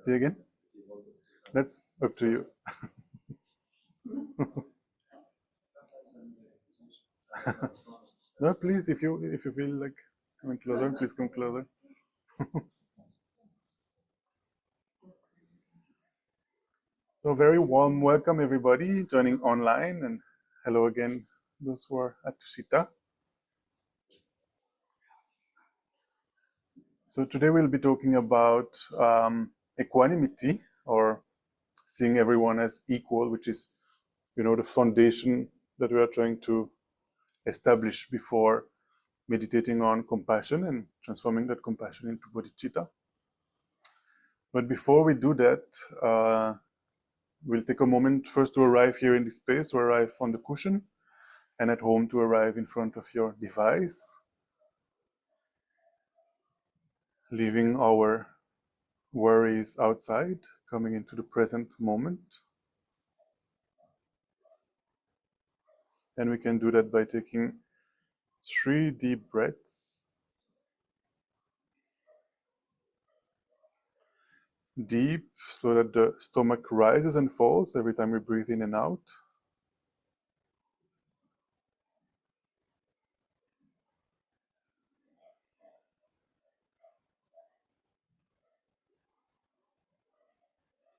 Say again? That's up to you. No, please, if you feel like coming closer, please come closer. So very warm welcome everybody joining online, and hello again those who are at Tushita. So today we'll be talking about equanimity, or seeing everyone as equal, which is, the foundation that we are trying to establish before meditating on compassion and transforming that compassion into bodhicitta. But before we do that, we'll take a moment first to arrive here in this space, to arrive on the cushion, and at home to arrive in front of your device, leaving our worries outside, coming into the present moment. And we can do that by taking 3 deep breaths. Deep, so that the stomach rises and falls every time we breathe in and out.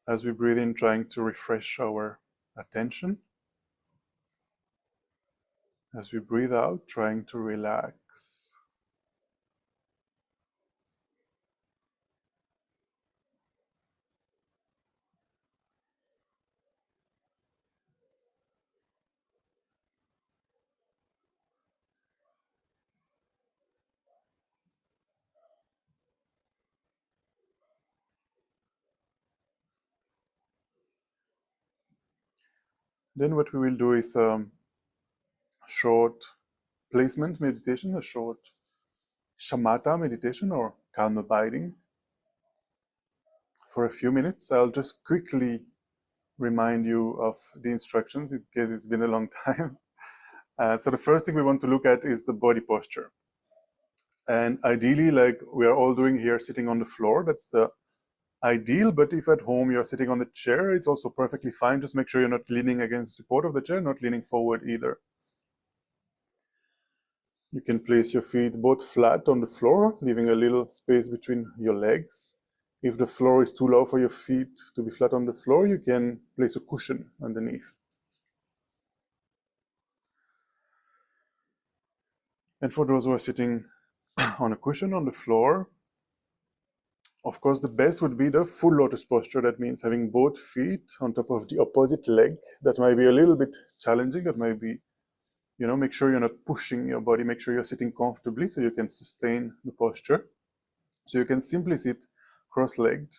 As we breathe in, trying to refresh our attention. As we breathe out, trying to relax. Then what we will do is a short placement meditation, a short shamatha meditation, or calm abiding. For a few minutes, I'll just quickly remind you of the instructions in case it's been a long time. So the first thing we want to look at is the body posture. And ideally, like we are all doing here, sitting on the floor, that's the ideal. But if at home you're sitting on the chair, it's also perfectly fine. Just make sure you're not leaning against the support of the chair, not leaning forward either. You can place your feet both flat on the floor, leaving a little space between your legs. If the floor is too low for your feet to be flat on the floor, you can place a cushion underneath. And for those who are sitting on a cushion on the floor, of course, the best would be the full lotus posture. That means having both feet on top of the opposite leg. That might be a little bit challenging. That might be, make sure you're not pushing your body. Make sure you're sitting comfortably so you can sustain the posture. So you can simply sit cross-legged,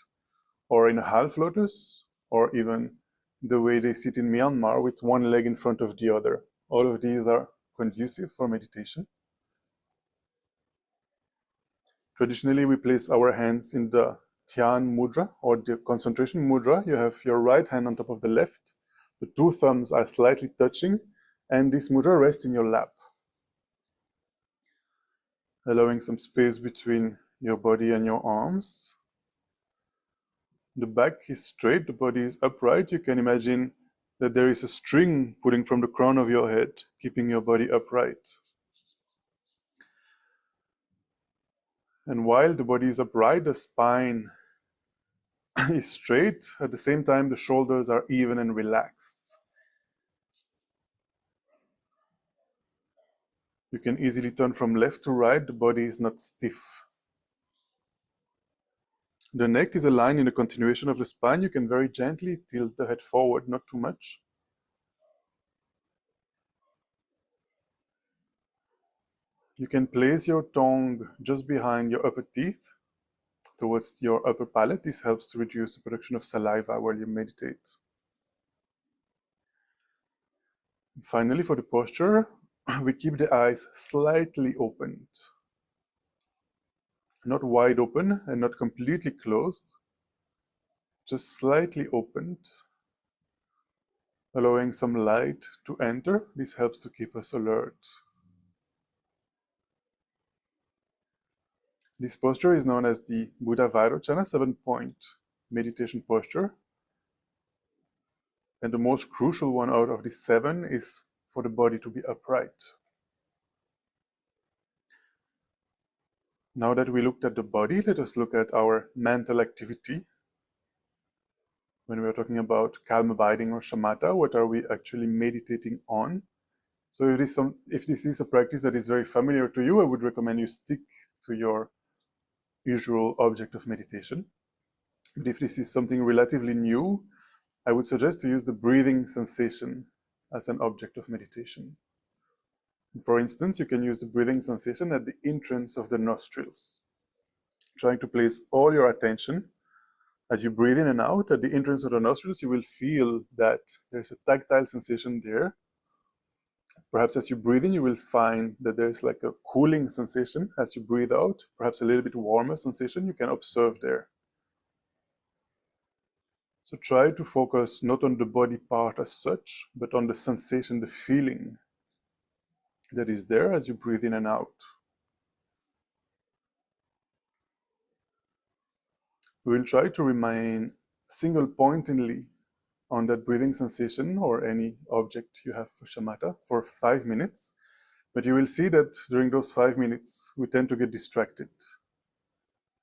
or in a half lotus, or even the way they sit in Myanmar with one leg in front of the other. All of these are conducive for meditation. Traditionally, we place our hands in the Dhyan mudra, or the concentration mudra. You have your right hand on top of the left. The 2 thumbs are slightly touching, and this mudra rests in your lap, allowing some space between your body and your arms. The back is straight, the body is upright. You can imagine that there is a string pulling from the crown of your head, keeping your body upright. And while the body is upright, the spine is straight. At the same time, the shoulders are even and relaxed. You can easily turn from left to right. The body is not stiff. The neck is aligned in the continuation of the spine. You can very gently tilt the head forward, not too much. You can place your tongue just behind your upper teeth, towards your upper palate. This helps to reduce the production of saliva while you meditate. Finally, for the posture, we keep the eyes slightly opened. Not wide open and not completely closed, just slightly opened, allowing some light to enter. This helps to keep us alert. This posture is known as the Buddha Vairochana 7-point meditation posture. And the most crucial one out of the 7 is for the body to be upright. Now that we looked at the body, let us look at our mental activity. When we are talking about calm abiding or shamatha, what are we actually meditating on? So if this is a practice that is very familiar to you, I would recommend you stick to your usual object of meditation. But if this is something relatively new, I would suggest to use the breathing sensation as an object of meditation. For instance, you can use the breathing sensation at the entrance of the nostrils, trying to place all your attention as you breathe in and out at the entrance of the nostrils. You will feel that there's a tactile sensation there. Perhaps as you breathe in, you will find that there's like a cooling sensation. As you breathe out, perhaps a little bit warmer sensation you can observe there. So try to focus not on the body part as such, but on the sensation, the feeling that is there as you breathe in and out. We will try to remain single-pointedly on that breathing sensation or any object you have for shamatha for 5 minutes. But you will see that during those 5 minutes, we tend to get distracted.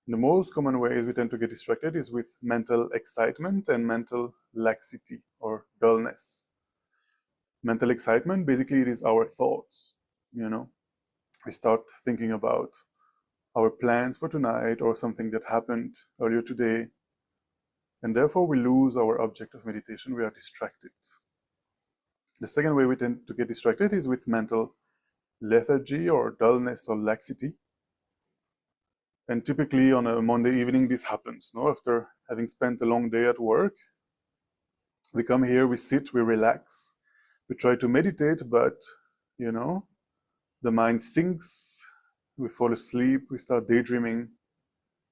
The most common ways we tend to get distracted is with mental excitement and mental laxity or dullness. Mental excitement, basically, it is our thoughts. We start thinking about our plans for tonight or something that happened earlier today, and therefore we lose our object of meditation. We are distracted. The second way we tend to get distracted is with mental lethargy or dullness or laxity. And typically on a Monday evening, this happens. After having spent a long day at work, we come here, we sit, we relax, we try to meditate, but the mind sinks, we fall asleep, we start daydreaming,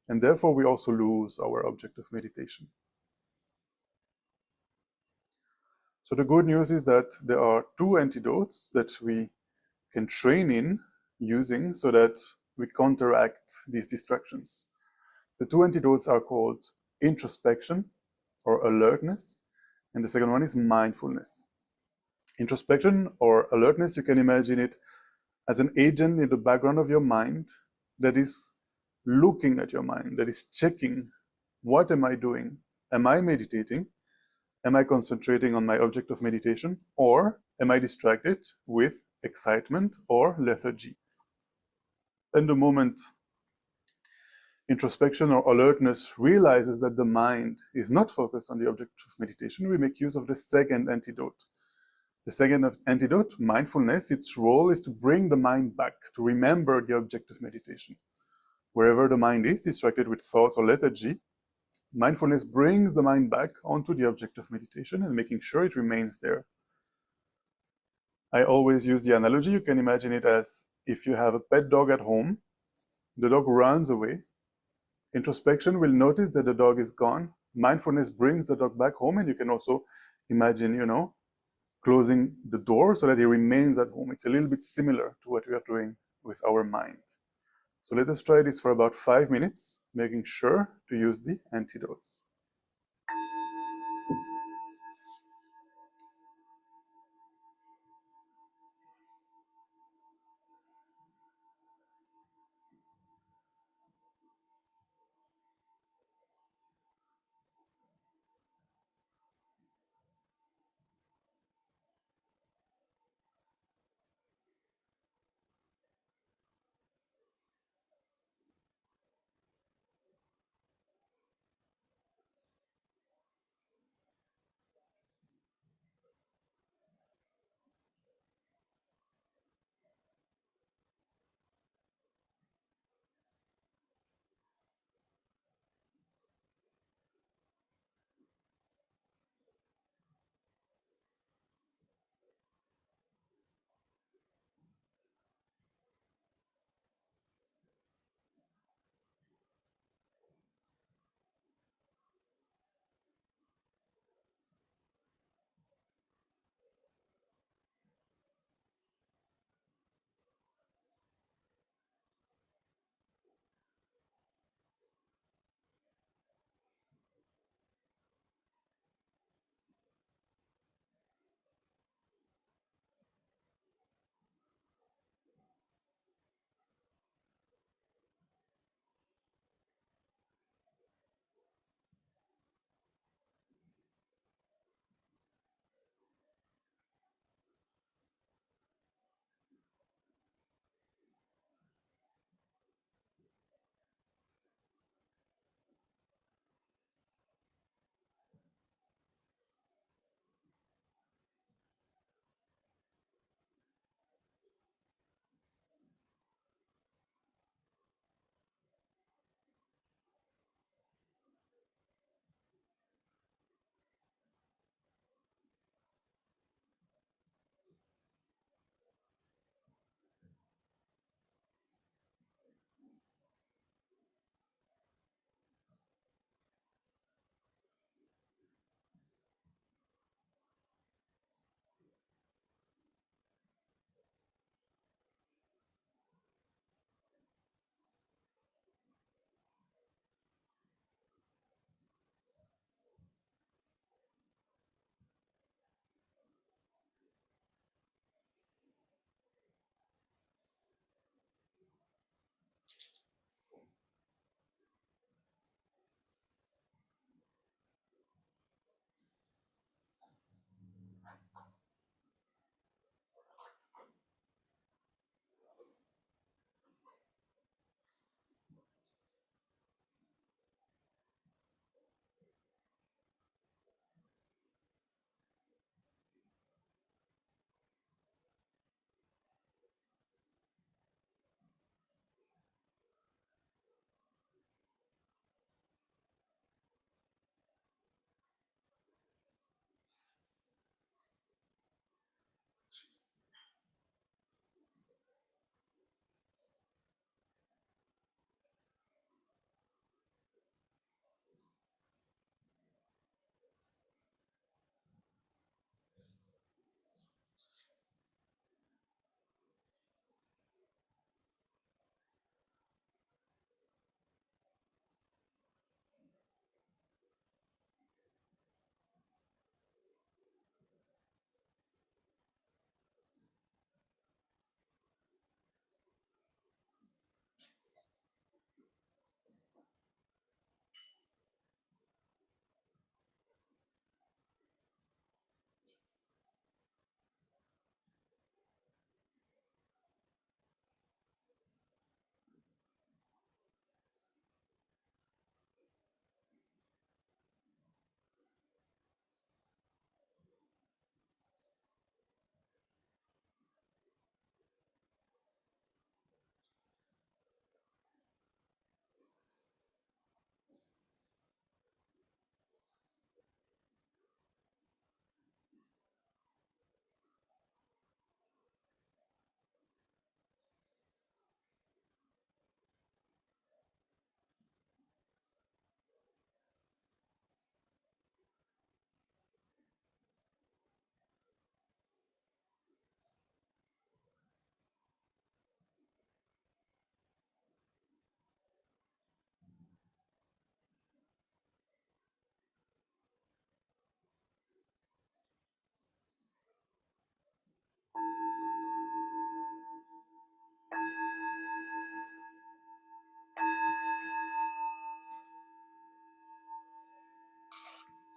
and therefore we also lose our object of meditation. So the good news is that there are 2 antidotes that we can train in using so that we counteract these distractions. The 2 antidotes are called introspection or alertness, and the second one is mindfulness. Introspection or alertness, you can imagine it as an agent in the background of your mind that is looking at your mind, that is checking, what am I doing? Am I meditating? Am I concentrating on my object of meditation? Or am I distracted with excitement or lethargy? And the moment introspection or alertness realizes that the mind is not focused on the object of meditation, we make use of the second antidote. The second antidote, mindfulness, its role is to bring the mind back, to remember the object of meditation. Wherever the mind is distracted with thoughts or lethargy, mindfulness brings the mind back onto the object of meditation and making sure it remains there. I always use the analogy. You can imagine it as if you have a pet dog at home, the dog runs away. Introspection will notice that the dog is gone. Mindfulness brings the dog back home, and you can also imagine, closing the door so that he remains at home. It's a little bit similar to what we are doing with our mind. So let us try this for about 5 minutes, making sure to use the antidotes.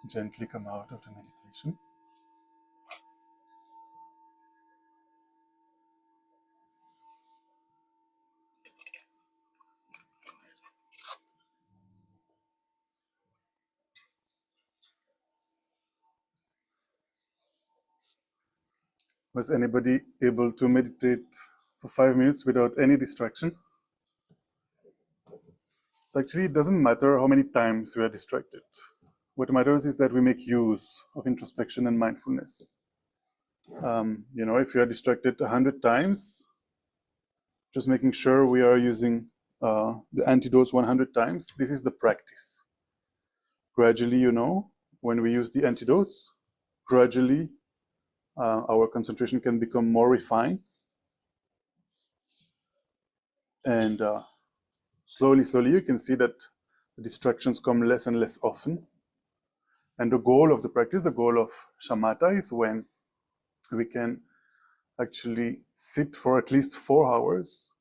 gently come out of the meditation. Was anybody able to meditate for 5 minutes without any distraction? So actually, it doesn't matter how many times we are distracted. What matters is that we make use of introspection and mindfulness. If you are distracted 100 times, just making sure we are using the antidotes 100 times. This is the practice. Gradually, when we use the antidotes, gradually our concentration can become more refined. And slowly, you can see that the distractions come less and less often. And the goal of the practice, the goal of shamatha, is when we can actually sit for at least 4 hours,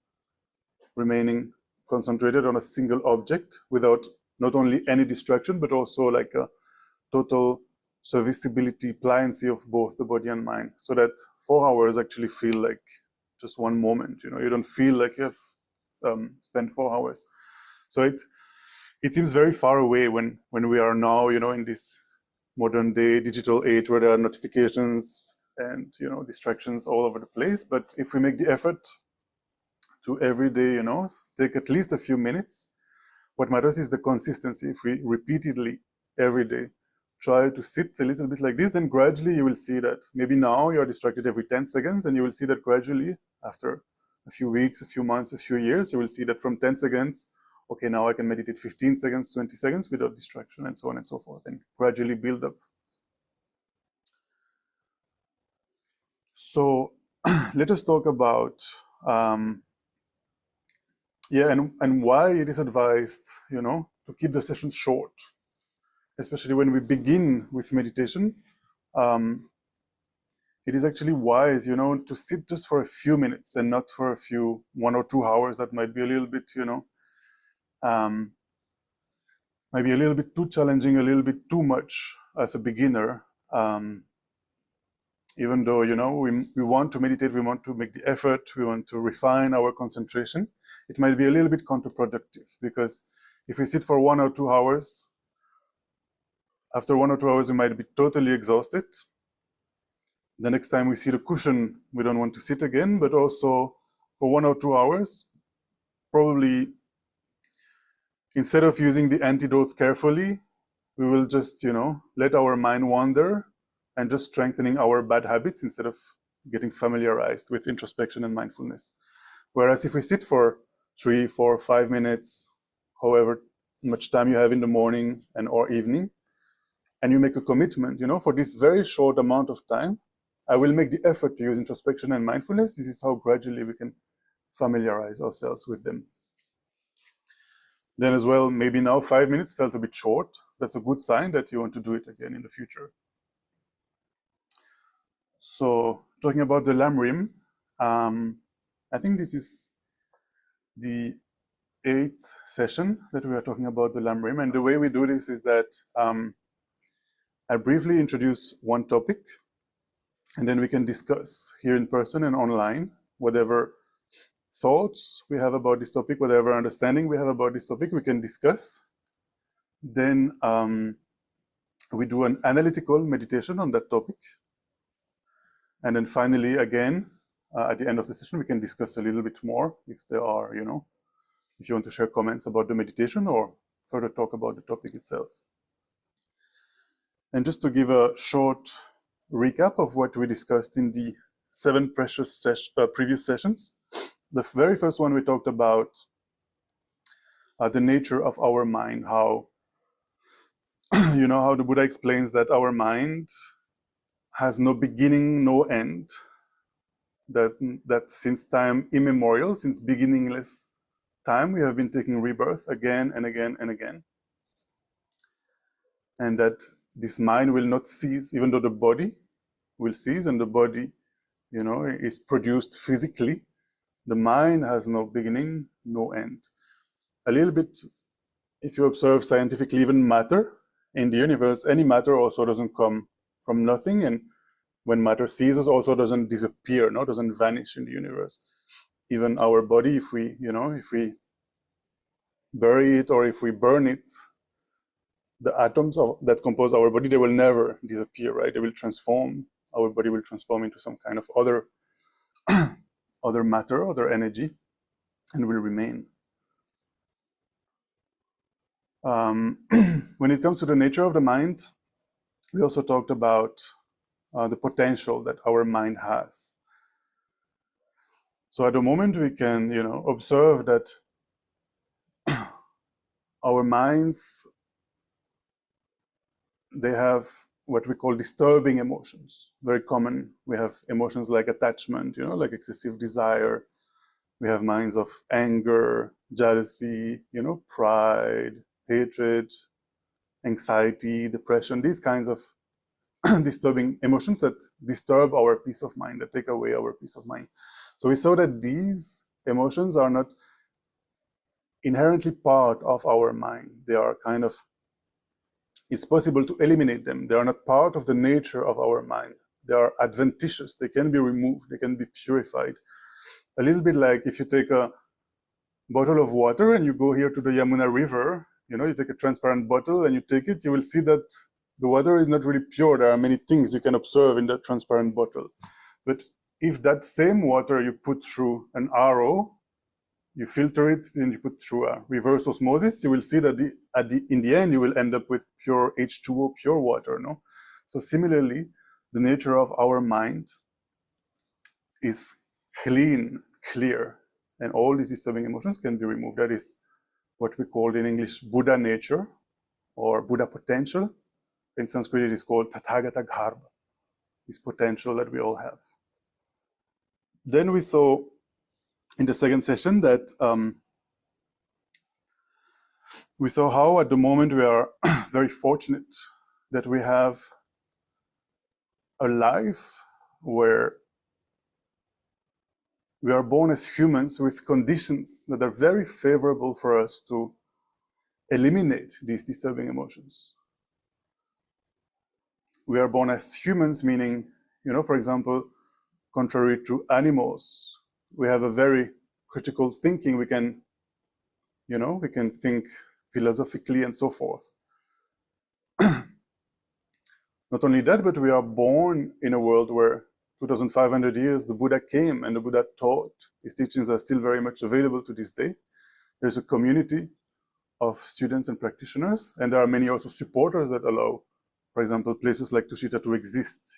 remaining concentrated on a single object without not only any distraction, but also like a total serviceability, pliancy of both the body and mind, so that 4 hours actually feel like just one moment. You don't feel like you have spent 4 hours. So it seems very far away when we are now, in this modern day digital age where there are notifications and distractions all over the place. But if we make the effort to every day, take at least a few minutes, what matters is the consistency. If we repeatedly every day try to sit a little bit like this, then gradually you will see that maybe now you're distracted every 10 seconds, and you will see that gradually after a few weeks, a few months, a few years, you will see that from 10 seconds, okay, now I can meditate 15 seconds, 20 seconds without distraction, and so on and so forth, and gradually build up. So let us talk about and why it is advised, to keep the sessions short, especially when we begin with meditation. It is actually wise, to sit just for a few minutes and not for 1 or 2 hours. That might be a little bit, maybe a little bit too challenging, a little bit too much as a beginner. Even though, we want to meditate, we want to make the effort, we want to refine our concentration, it might be a little bit counterproductive, because if we sit for 1 or 2 hours, after 1 or 2 hours, we might be totally exhausted. The next time we see the cushion, we don't want to sit again, but also for 1 or 2 hours, probably instead of using the antidotes carefully, we will just, let our mind wander and just strengthening our bad habits instead of getting familiarized with introspection and mindfulness. Whereas if we sit for 3, 4, 5 minutes, however much time you have in the morning and or evening, and you make a commitment, for this very short amount of time, I will make the effort to use introspection and mindfulness. This is how gradually we can familiarize ourselves with them. Then as well, maybe now 5 minutes felt a bit short. That's a good sign that you want to do it again in the future. So talking about the Lamrim, I think this is the 8th session that we are talking about the Lamrim. And the way we do this is that I briefly introduce one topic, and then we can discuss here in person and online whatever thoughts we have about this topic, whatever understanding we have about this topic, we can discuss. Then we do an analytical meditation on that topic. And then finally, again, at the end of the session, we can discuss a little bit more if there are, if you want to share comments about the meditation or further talk about the topic itself. And just to give a short recap of what we discussed in the 7 previous sessions. The very first one, we talked about the nature of our mind, how, how the Buddha explains that our mind has no beginning, no end, that since time immemorial, since beginningless time, we have been taking rebirth again and again and again. And that this mind will not cease, even though the body will cease, and the body, is produced physically. The mind has no beginning, no end. A little bit, if you observe scientifically, even matter in the universe, any matter also doesn't come from nothing, and when matter ceases, also doesn't disappear, no, doesn't vanish in the universe. Even our body, if we bury it or if we burn it, the atoms that compose our body, they will never disappear, right? They will transform. Our body will transform into some kind of other matter, other energy, and will remain. When it comes to the nature of the mind, we also talked about the potential that our mind has. So at the moment we can, observe that our minds, they have what we call disturbing emotions, very common. We have emotions like attachment, like excessive desire. We have minds of anger, jealousy, pride, hatred, anxiety, depression, these kinds of disturbing emotions that disturb our peace of mind, that take away our peace of mind. So we saw that these emotions are not inherently part of our mind. They are kind of, it's possible to eliminate them. They are not part of the nature of our mind. They are adventitious. They can be removed. They can be purified. A little bit like if you take a bottle of water and you go here to the Yamuna River, you take a transparent bottle and you take it, you will see that the water is not really pure. There are many things you can observe in the transparent bottle. But if that same water you put through an RO, you filter it, and you put through a reverse osmosis, you will see that in the end, you will end up with pure H2O, pure water, no? So similarly, the nature of our mind is clean, clear, and all these disturbing emotions can be removed. That is what we call in English Buddha nature, or Buddha potential. In Sanskrit, it is called Tathagata Garbha, this potential that we all have. Then we saw in the second session that we saw how at the moment we are very fortunate that we have a life where we are born as humans with conditions that are very favorable for us to eliminate these disturbing emotions. We are born as humans, meaning, for example, contrary to animals, we have a very critical thinking. We can think philosophically and so forth. Not only that, but we are born in a world where 2,500 years the Buddha came and the Buddha taught. His teachings are still very much available to this day. There's a community of students and practitioners, and there are many also supporters that allow, for example, places like Tushita to exist,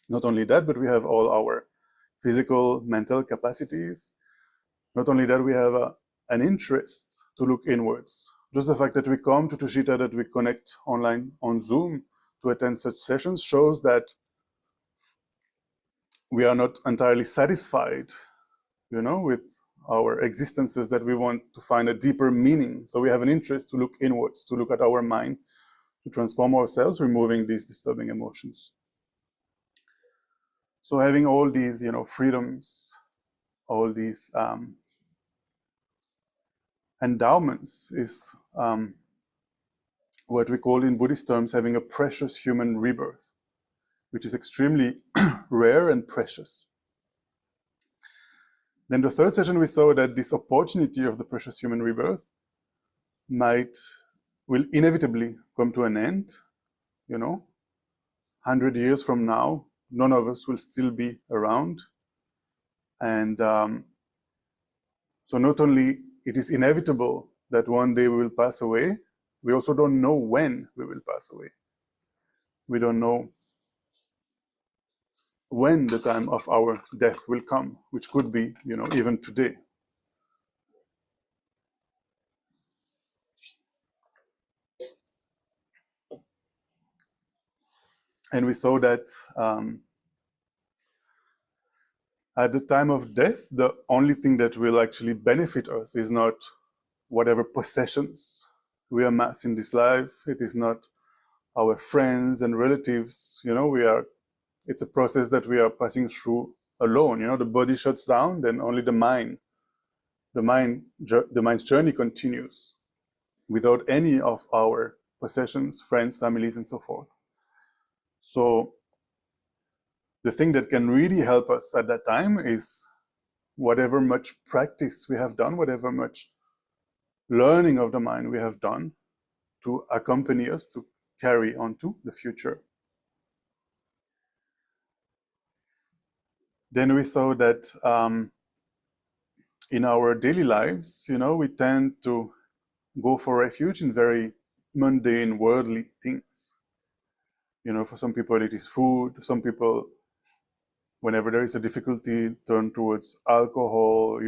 Not only that, but we have all our physical, mental capacities. Not only that, we have an interest to look inwards. Just the fact that we come to Tushita, that we connect online on Zoom to attend such sessions shows that we are not entirely satisfied, with our existences, that we want to find a deeper meaning. So we have an interest to look inwards, to look at our mind, to transform ourselves, removing these disturbing emotions. So having all these, freedoms, all these endowments is what we call in Buddhist terms having a precious human rebirth, which is extremely rare and precious. Then the third session, we saw that this opportunity of the precious human rebirth will inevitably come to an end. 100 years from now, none of us will still be around. And so not only it is inevitable that one day we will pass away, we also don't know when we will pass away. We don't know when the time of our death will come, which could be, even today. And we saw that at the time of death, the only thing that will actually benefit us is not whatever possessions we amass in this life. It is not our friends and relatives. It's a process that we are passing through alone. The body shuts down, then only the mind's journey continues without any of our possessions, friends, families, and so forth. So the thing that can really help us at that time is whatever much practice we have done, whatever much learning of the mind we have done to accompany us, to carry on to the future. Then we saw that in our daily lives, we tend to go for refuge in very mundane, worldly things. For some people it is food. Some people, whenever there is a difficulty, turn towards alcohol,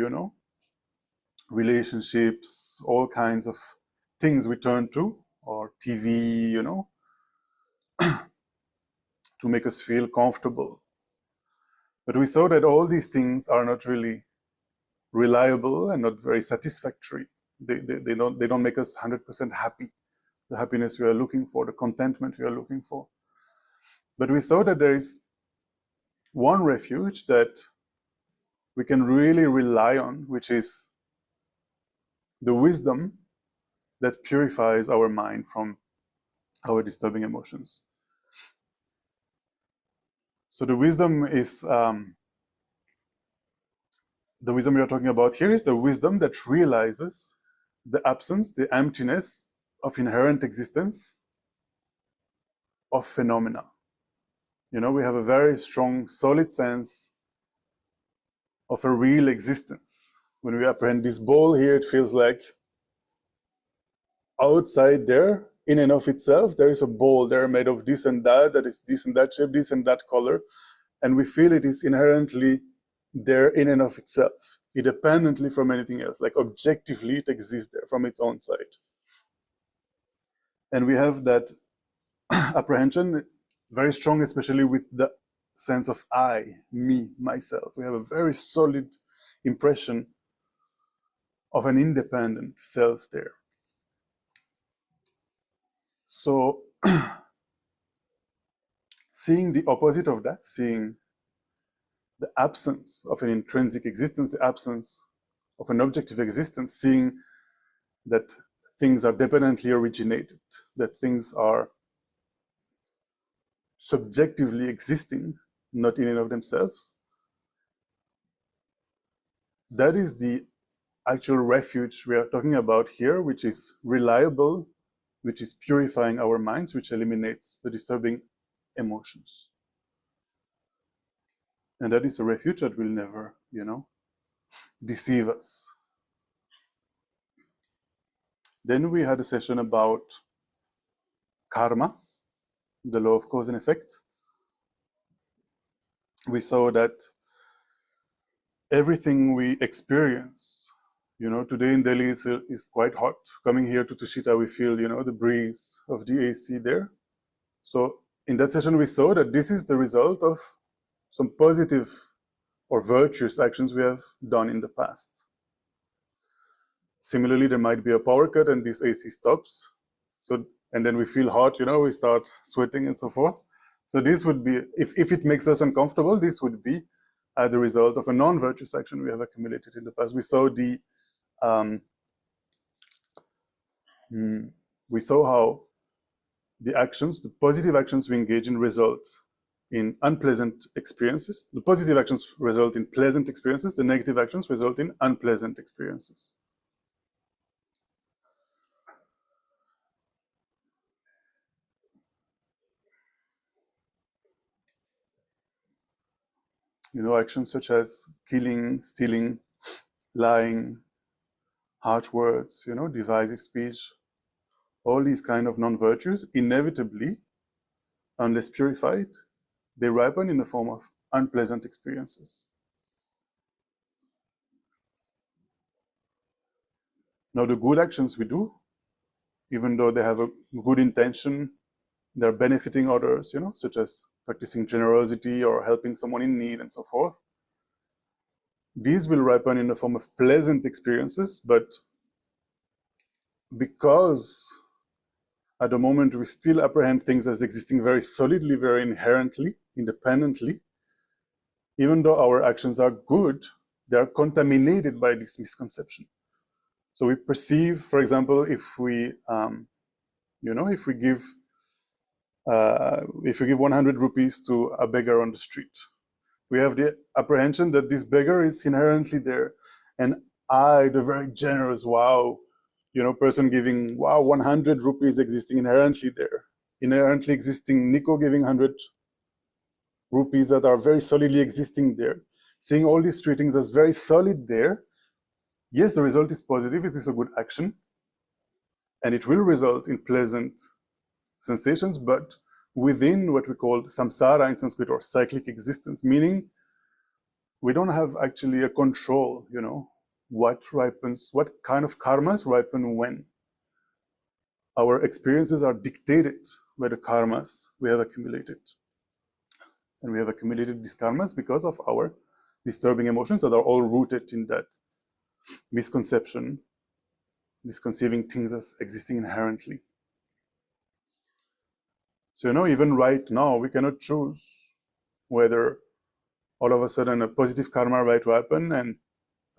relationships, all kinds of things we turn to, or TV, to make us feel comfortable. But we saw that all these things are not really reliable and not very satisfactory. They don't make us 100% happy, the happiness we are looking for, the contentment we are looking for. But we saw that there is one refuge that we can really rely on, which is the wisdom that purifies our mind from our disturbing emotions. So the wisdom is, the wisdom we are talking about here is the wisdom that realizes the absence, the emptiness of inherent existence of phenomena. We have a very strong, solid sense of a real existence. When we apprehend this ball here, it feels like outside there, in and of itself, there is a ball there made of this and that is this and that shape, this and that color, and we feel it is inherently there in and of itself, independently from anything else, like objectively it exists there from its own side. And we have that apprehension very strong, especially with the sense of I, me, myself. We have a very solid impression of an independent self there. So seeing the opposite of that, seeing the absence of an intrinsic existence, the absence of an objective existence, seeing that things are dependently originated, that things are subjectively existing, not in and of themselves, that is the actual refuge we are talking about here, which is reliable, which is purifying our minds, which eliminates the disturbing emotions. And that is a refuge that will never, deceive us. Then we had a session about karma, the law of cause and effect. We saw that everything we experience, today in Delhi is quite hot. Coming here to Tushita, we feel, the breeze of the AC there. So in that session, we saw that this is the result of some positive or virtuous actions we have done in the past. Similarly, there might be a power cut and this AC stops. And then we feel hot, we start sweating and so forth. So this would be, if it makes us uncomfortable, this would be the result of a non-virtuous action we have accumulated in the past. We saw how the actions, the positive actions we engage in result in unpleasant experiences. The positive actions result in pleasant experiences. The negative actions result in unpleasant experiences. Actions such as killing, stealing, lying, harsh words, divisive speech, all these kind of non-virtues, inevitably, unless purified, they ripen in the form of unpleasant experiences. Now, the good actions we do, even though they have a good intention, they're benefiting others, such as practicing generosity or helping someone in need and so forth. These will ripen in the form of pleasant experiences, but because at the moment we still apprehend things as existing very solidly, very inherently, independently, even though our actions are good, they are contaminated by this misconception. So we perceive, for example, if we You know, if we give 100 rupees to a beggar on the street, we have the apprehension that this beggar is inherently there, and I, the very generous, person giving 100 rupees existing inherently there, inherently existing Nico giving 100 rupees that are very solidly existing there, seeing all these three things as very solid there. Yes, the result is positive, it is a good action, and it will result in pleasant sensations, but within what we call samsara in Sanskrit, or cyclic existence, meaning we don't have actually a control, what ripens, what kind of karmas ripen when. Our experiences are dictated by the karmas we have accumulated. And we have accumulated these karmas because of our disturbing emotions that are all rooted in that misconception, misconceiving things as existing inherently. So, even right now, we cannot choose whether all of a sudden a positive karma might ripen and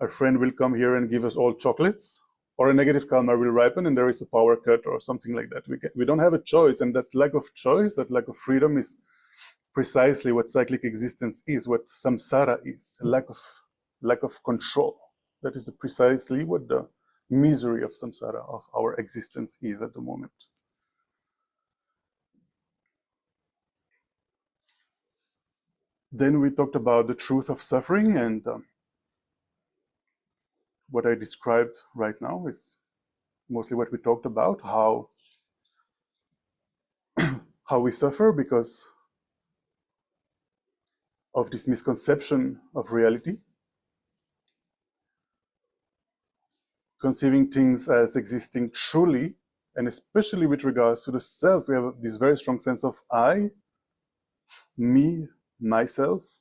a friend will come here and give us all chocolates, or a negative karma will ripen and there is a power cut or something like that. We don't have a choice, and that lack of choice, that lack of freedom is precisely what cyclic existence is, what samsara is, a lack of control. That is precisely what the misery of samsara, of our existence, is at the moment. Then we talked about the truth of suffering, and what I described right now is mostly what we talked about, how we suffer because of this misconception of reality, conceiving things as existing truly, and especially with regards to the self. We have this very strong sense of I, me, myself,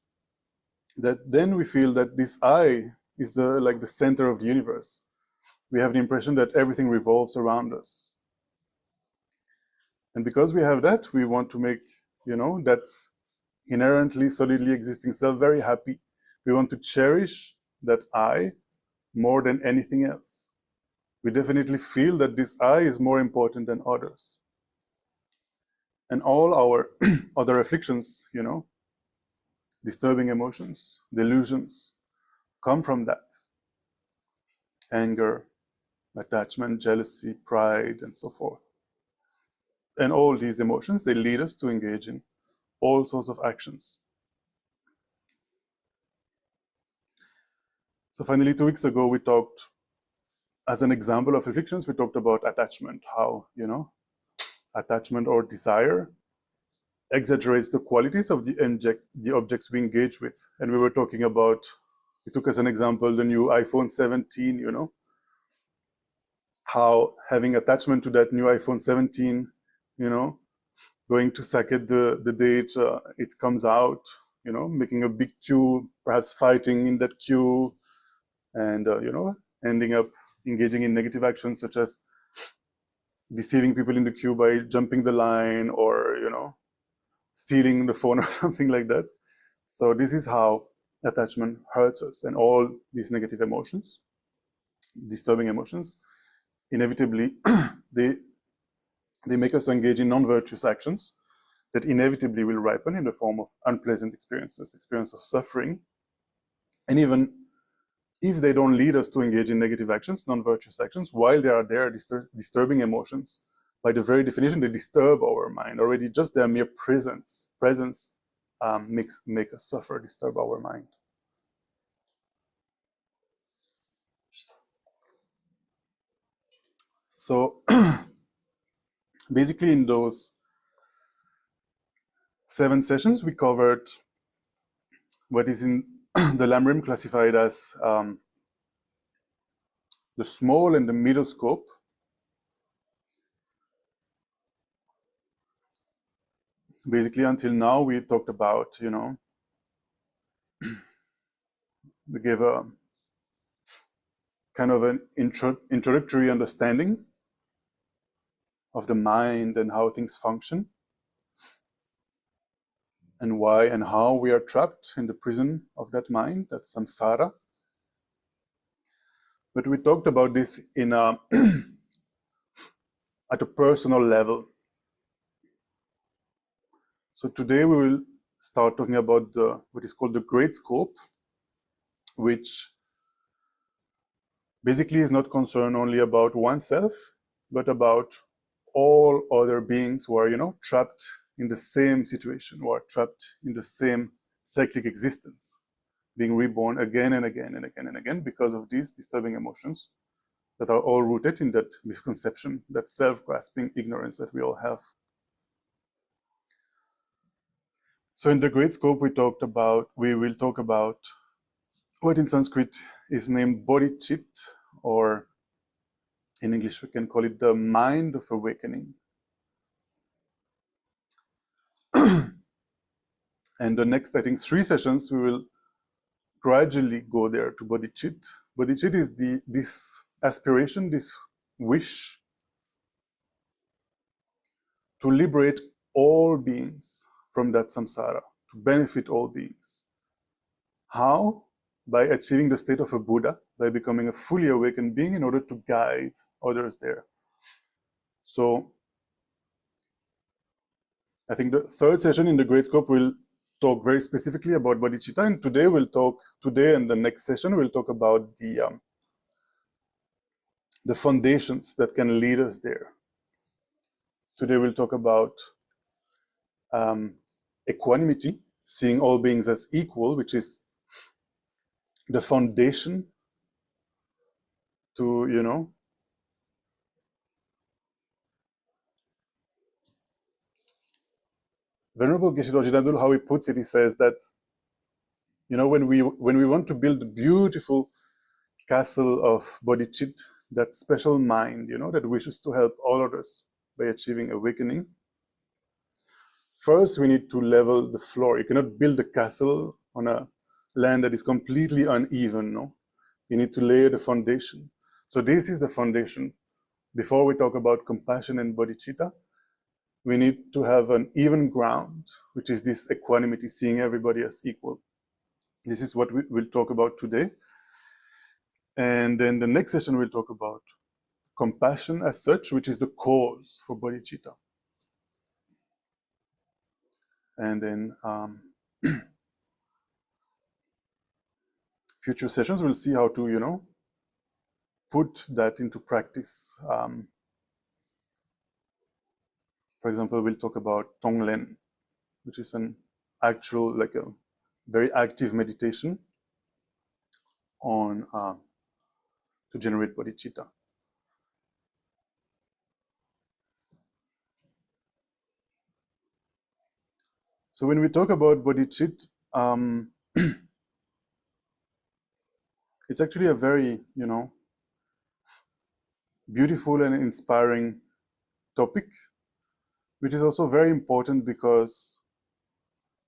that then we feel that this I is the center of the universe. We have the impression that everything revolves around us. And because we have that, we want to make, that inherently, solidly existing self very happy. We want to cherish that I more than anything else. We definitely feel that this I is more important than others. And all our other afflictions, disturbing emotions, delusions, come from that. Anger, attachment, jealousy, pride, and so forth. And all these emotions, they lead us to engage in all sorts of actions. So finally, 2 weeks ago, we talked, as an example of afflictions, we talked about attachment, how, attachment or desire exaggerates the qualities of the objects we engage with. And we were talking about, we took as an example the new iPhone 17, how having attachment to that new iPhone 17, going to sack it the date it comes out, making a big queue, perhaps fighting in that queue, and, ending up engaging in negative actions such as deceiving people in the queue by jumping the line, or, stealing the phone or something like that. So this is how attachment hurts us, and all these negative emotions, disturbing emotions, inevitably they make us engage in non-virtuous actions that inevitably will ripen in the form of unpleasant experiences, experience of suffering. And even if they don't lead us to engage in negative actions, non-virtuous actions, while they are there, disturbing emotions, by the very definition, they disturb our mind. Already just their mere presence make us suffer, disturb our mind. So basically in those 7 sessions, we covered what is in the Lamrim classified as the small and the middle scope. Basically, until now, we talked about, we gave a kind of an introductory understanding of the mind and how things function, and why and how we are trapped in the prison of that mind, that samsara. But we talked about this in a at a personal level. So today we will start talking about what is called the Great Scope, which basically is not concerned only about oneself, but about all other beings who are, trapped in the same situation, who are trapped in the same cyclic existence, being reborn again and again and again and again because of these disturbing emotions that are all rooted in that misconception, that self-grasping ignorance that we all have. So in the Great Scope, we will talk about what in Sanskrit is named bodhicitta, or in English we can call it the mind of awakening. And the next, I think, 3 sessions, we will gradually go there to bodhicitta. Bodhicitta is this aspiration, this wish to liberate all beings from that samsara, to benefit all beings. How? By achieving the state of a Buddha, by becoming a fully awakened being in order to guide others there. So I think the 3rd session in the Great Scope will talk very specifically about bodhicitta, and today and the next session we'll talk about the foundations that can lead us there. Today we'll talk about equanimity, seeing all beings as equal, which is the foundation to, Venerable Geshe Dorje Damdul, how he puts it, he says that, when we want to build a beautiful castle of bodhicitta, that special mind, that wishes to help all others by achieving awakening, first we need to level the floor. You cannot build a castle on a land that is completely uneven, no? You need to lay the foundation. So this is the foundation. Before we talk about compassion and bodhicitta, we need to have an even ground, which is this equanimity, seeing everybody as equal. This is what we will talk about today. And then the next session we'll talk about compassion as such, which is the cause for bodhicitta. And then future sessions we'll see how to, put that into practice. For example, we'll talk about Tonglen, which is an actual, like a very active meditation on to generate bodhicitta. So when we talk about bodhicitta, it's actually a very, beautiful and inspiring topic, which is also very important because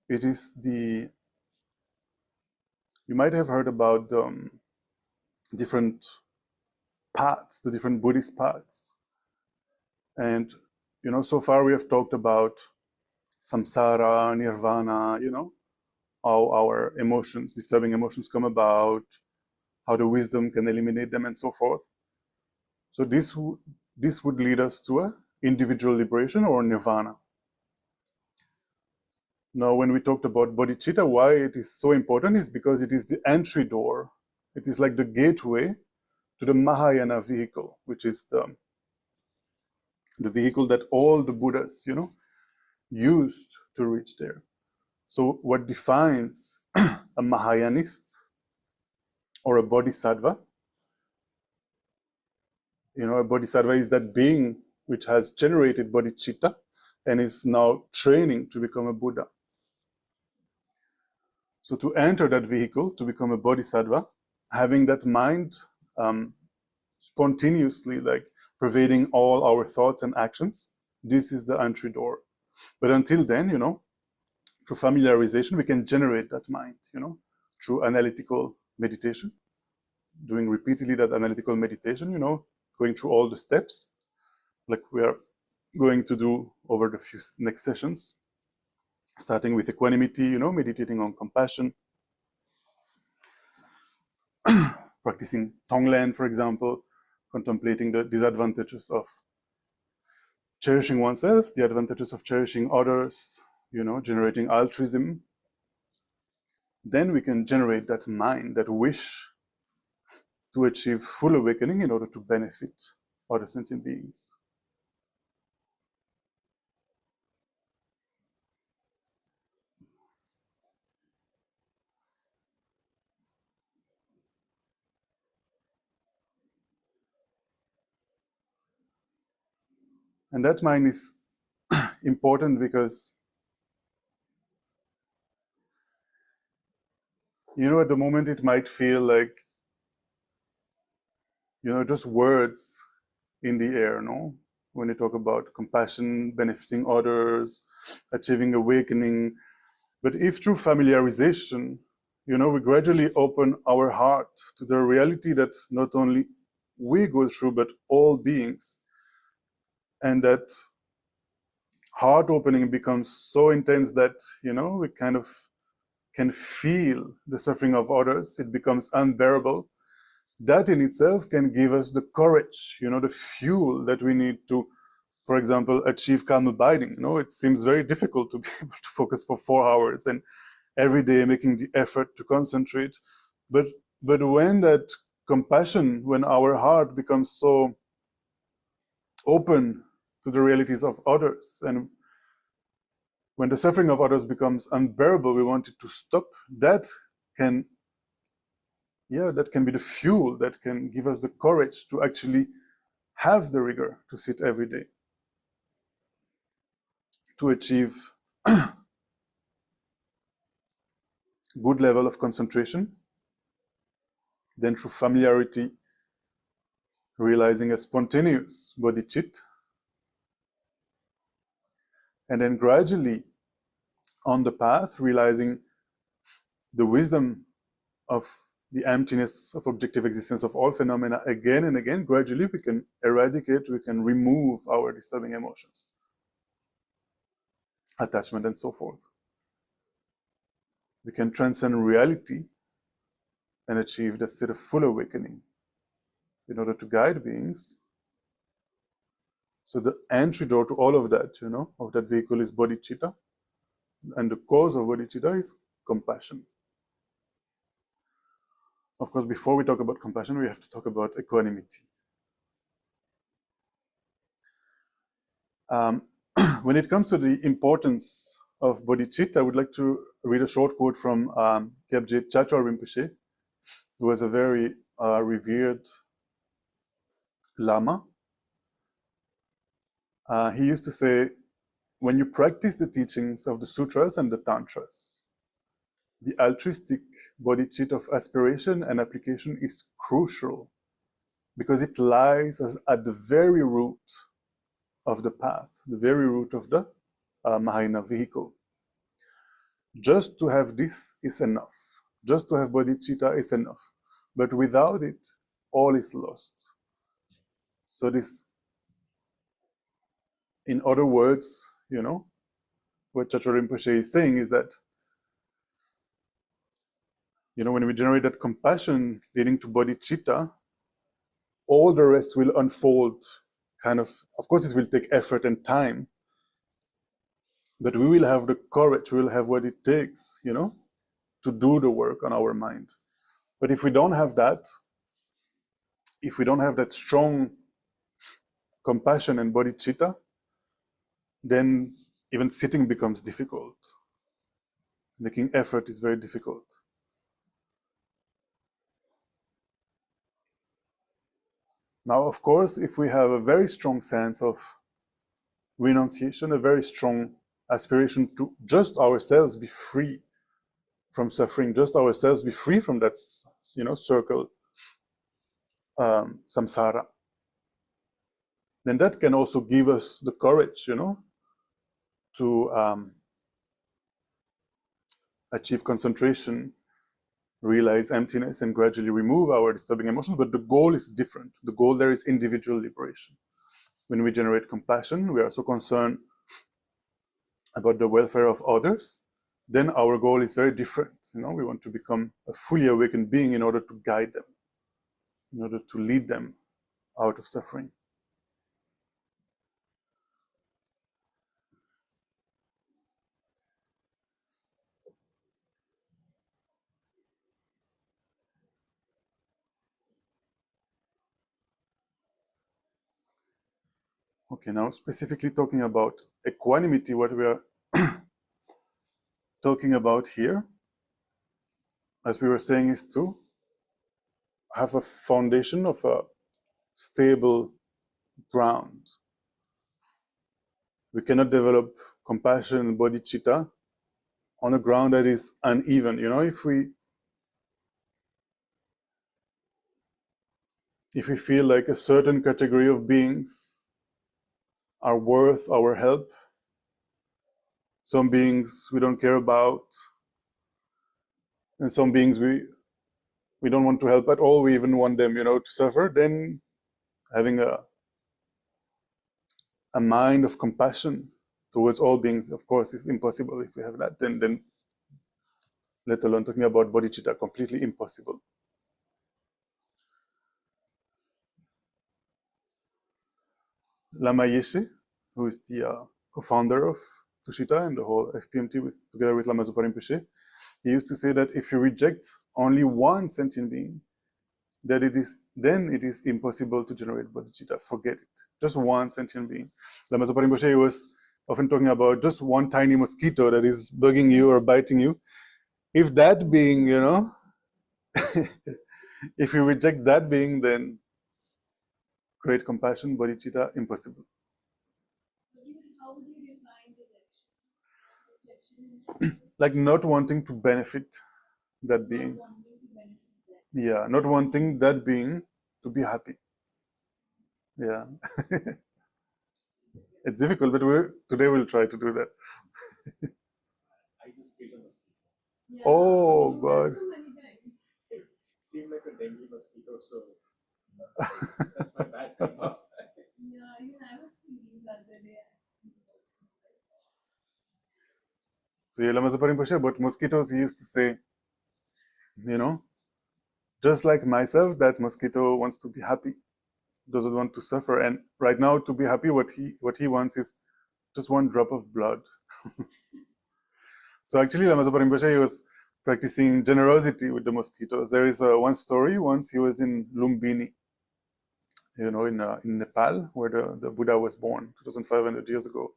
it is you might have heard about the different paths, the different Buddhist paths. And, so far we have talked about samsara, nirvana, how our emotions, disturbing emotions come about, how the wisdom can eliminate them, and so forth. So this would lead us to a individual liberation or nirvana. Now, when we talked about bodhicitta, why it is so important is because it is the entry door. It is like the gateway to the Mahayana vehicle, which is the vehicle that all the Buddhas, used to reach there. So what defines a Mahayanist or a bodhisattva? A bodhisattva is that being which has generated bodhicitta and is now training to become a Buddha. So to enter that vehicle, to become a bodhisattva, having that mind spontaneously, like pervading all our thoughts and actions, this is the entry door. But until then, through familiarization, we can generate that mind, through analytical meditation, doing repeatedly that analytical meditation, going through all the steps, like we are going to do over the few next sessions, starting with equanimity, meditating on compassion, practicing Tonglen, for example, contemplating the disadvantages of cherishing oneself, the advantages of cherishing others, generating altruism, then we can generate that mind, that wish to achieve full awakening in order to benefit other sentient beings. And that mind is important because, at the moment it might feel like, just words in the air, no? When you talk about compassion, benefiting others, achieving awakening. But if through familiarization, we gradually open our heart to the reality that not only we go through, but all beings, and that heart opening becomes so intense that, we kind of can feel the suffering of others, it becomes unbearable. That in itself can give us the courage, the fuel that we need to, for example, achieve calm abiding. It seems very difficult to be able to focus for 4 hours and every day making the effort to concentrate. But when that compassion, when our heart becomes so open to the realities of others, and when the suffering of others becomes unbearable, we want it to stop, that can be the fuel that can give us the courage to actually have the rigor to sit every day, to achieve good level of concentration, then through familiarity, realizing a spontaneous bodhicitta, and then gradually on the path, realizing the wisdom of the emptiness of objective existence of all phenomena again and again. Gradually we can eradicate, we can remove our disturbing emotions, attachment, and so forth. We can transcend reality and achieve that state of full awakening in order to guide beings. So the entry door to all of that, of that vehicle is bodhicitta, and the cause of bodhicitta is compassion. Of course, before we talk about compassion, we have to talk about equanimity. When it comes to the importance of bodhicitta, I would like to read a short quote from Kyabje Chachwal Rinpoche, who was a very revered Lama. He used to say, when you practice the teachings of the sutras and the tantras, the altruistic bodhicitta of aspiration and application is crucial because it lies at the very root of the path, the very root of the Mahayana vehicle. Just to have this is enough. Just to have bodhicitta is enough. But without it, all is lost. So this, in other words, what Chachwal Rinpoche is saying is that, when we generate that compassion leading to bodhicitta, all the rest will unfold. Of course, it will take effort and time, but we will have the courage, we will have what it takes, to do the work on our mind. But if we don't have that, if we don't have that strong compassion and bodhicitta, then even sitting becomes difficult. Making effort is very difficult. Now, of course, if we have a very strong sense of renunciation, a very strong aspiration to just ourselves be free from suffering, just ourselves be free from that, circle, samsara, then that can also give us the courage, to achieve concentration, realize emptiness, and gradually remove our disturbing emotions. But the goal is different. The goal there is individual liberation. When we generate compassion, we are so concerned about the welfare of others, then our goal is very different. We want to become a fully awakened being in order to guide them, in order to lead them out of suffering. Okay, now specifically talking about equanimity, what we are talking about here, as we were saying, is to have a foundation of a stable ground. We cannot develop compassion and bodhicitta on a ground that is uneven. You know, if we feel like a certain category of beings are worth our help, some beings we don't care about, and some beings we don't want to help at all, we even want them, to suffer, then having a mind of compassion towards all beings, of course, is impossible. If we have that, then let alone talking about bodhicitta, completely impossible. Lama Yeshe, who is the co-founder of Tushita and the whole FPMT together with Lama Zopa Rinpoche, he used to say that if you reject only one sentient being, then it is impossible to generate bodhicitta. Forget it. Just one sentient being. Lama Zopa Rinpoche was often talking about just one tiny mosquito that is bugging you or biting you. If that being, if you reject that being, then great compassion, bodhicitta, impossible. How would you define rejection? Like not wanting to benefit that being. Yeah, not wanting that being to be happy. Yeah. It's difficult, but today we'll try to do that. I just killed a mosquito. Yeah, Oh, God. so many times. It seemed like a dengue mosquito, so that's my bad time off. Yeah, even I was thinking the other day. So Lama Zopa Rinpoche, about mosquitoes, he used to say, just like myself, that mosquito wants to be happy, doesn't want to suffer. And right now, to be happy, what he wants is just one drop of blood. So actually, Lama Zopa Rinpoche, he was practicing generosity with the mosquitoes. There is one story. Once he was in Lumbini, in Nepal, where the Buddha was born 2,500 years ago,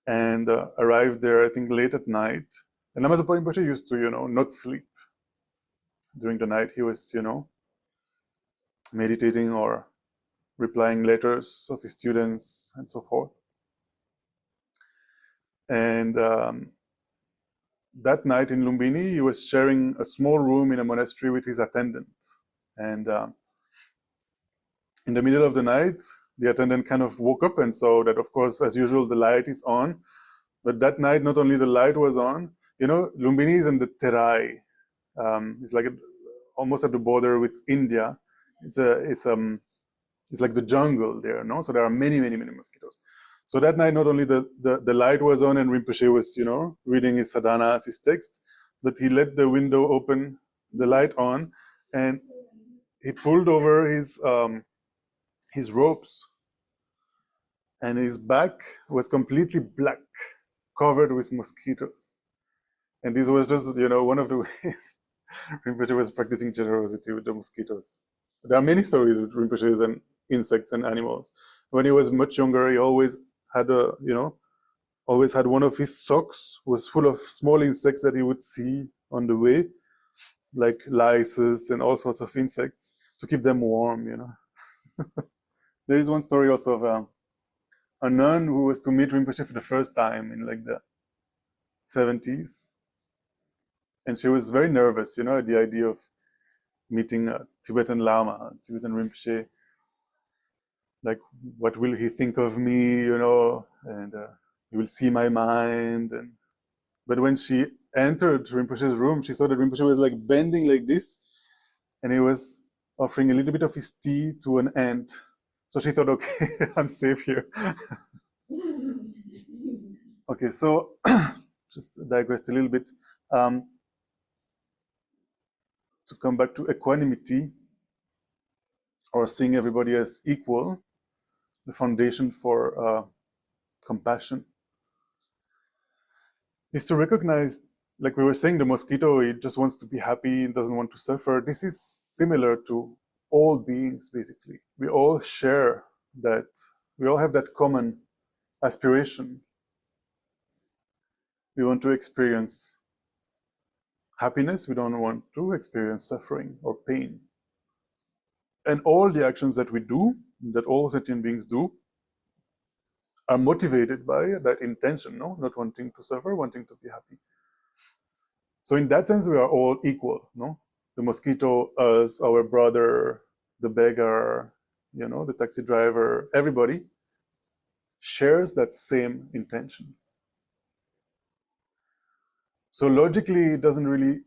and arrived there, I think, late at night. And Lama Zopa Rinpoche used to, not sleep during the night. He was, meditating or replying letters of his students and so forth. And that night in Lumbini, he was sharing a small room in a monastery with his attendant. And in the middle of the night, the attendant kind of woke up and saw that, of course, as usual, the light is on. But that night, not only the light was on, Lumbini is in the Terai. It's like almost at the border with India. It's like the jungle there, no? So there are many, many, many mosquitoes. So that night, not only the light was on and Rinpoche was, reading his sadhanas, his text, but he let the window open, the light on, and he pulled over his ropes, and his back was completely black, covered with mosquitoes. And this was just, one of the ways Rinpoche was practicing generosity with the mosquitoes. There are many stories with Rinpoches and insects and animals. When he was much younger, he always had one of his socks was full of small insects that he would see on the way, like lice and all sorts of insects, to keep them warm, There is one story also of a nun who was to meet Rinpoche for the first time in like the 70s. And she was very nervous, at the idea of meeting a Tibetan Lama, Tibetan Rinpoche. Like, what will he think of me, and he will see my mind. But when she entered Rinpoche's room, she saw that Rinpoche was like bending like this, and he was offering a little bit of his tea to an ant. So she thought, okay, I'm safe here. Okay, so just digressed a little bit. To come back to equanimity, or seeing everybody as equal, the foundation for compassion is to recognize, like we were saying, the mosquito, it just wants to be happy, it doesn't want to suffer. This is similar to all beings, basically. We all share that We all have that common aspiration. We want to experience happiness. We don't want to experience suffering or pain. And all the actions that we do, that all sentient beings do, are motivated by that intention, no? Not wanting to suffer, wanting to be happy. So in that sense, we are all equal, no? The mosquito, us, our brother, the beggar, the taxi driver, everybody shares that same intention. So logically, it doesn't really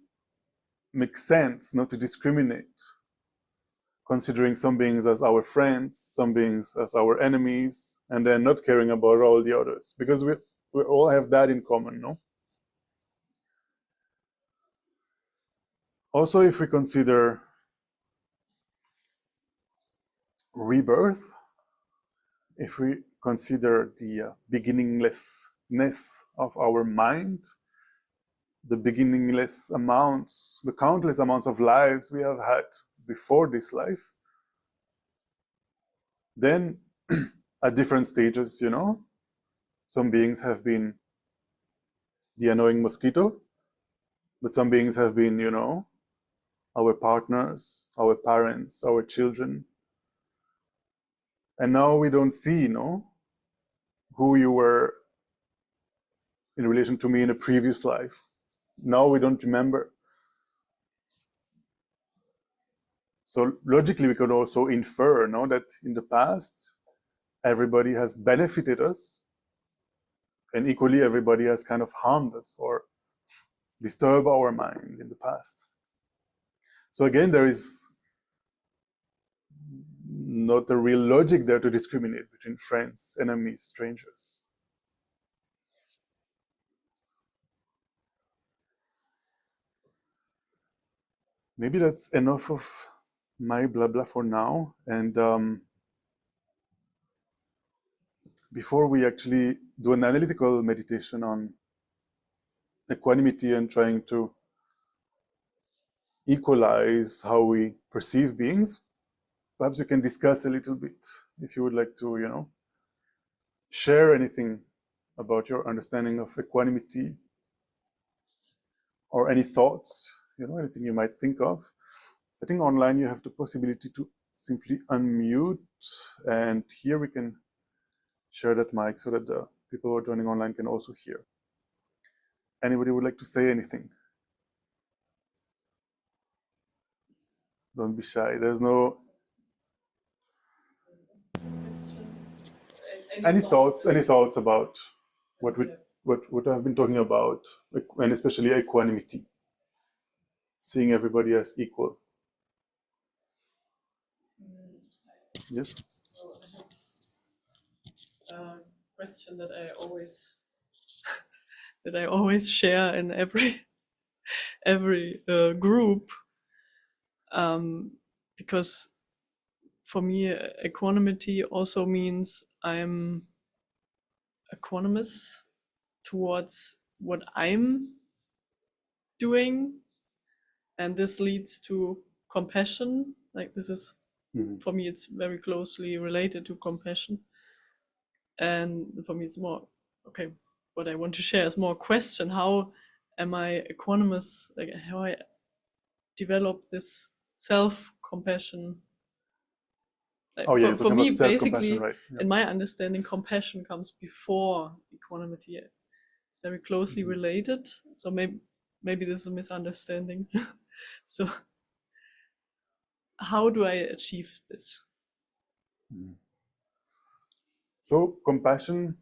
make sense not to discriminate, considering some beings as our friends, some beings as our enemies, and then not caring about all the others, because we all have that in common, no? Also, if we consider rebirth, if we consider the beginninglessness of our mind, the beginningless amounts, the countless amounts of lives we have had before this life, then at different stages, some beings have been the annoying mosquito, but some beings have been, our partners, our parents, our children. And now we don't see, who you were in relation to me in a previous life. Now we don't remember. So logically, we could also infer, that in the past, everybody has benefited us, and equally everybody has kind of harmed us or disturbed our mind in the past. So again, there is not a real logic there to discriminate between friends, enemies, strangers. Maybe that's enough of my blah blah for now. And before we actually do an analytical meditation on equanimity and trying to equalize how we perceive beings, perhaps we can discuss a little bit, if you would like to, share anything about your understanding of equanimity, or any thoughts, anything you might think of. I think online you have the possibility to simply unmute, and here we can share that mic so that the people who are joining online can also hear. Anybody would like to say anything? Don't be shy. There's no... Any thoughts about what I've been talking about, and especially equanimity, seeing everybody as equal? Yes. Question that I always share in every group, because for me equanimity also means I'm equanimous towards what I'm doing, and this leads to compassion. Like this is for me, it's very closely related to compassion. And for me, it's more, okay, what I want to share is more a question. How am I equanimous? Like how I develop this self-compassion. Like for me, basically, right? Yeah. In my understanding, compassion comes before equanimity. It's very closely related. So maybe this is a misunderstanding. So how do I achieve this? So compassion,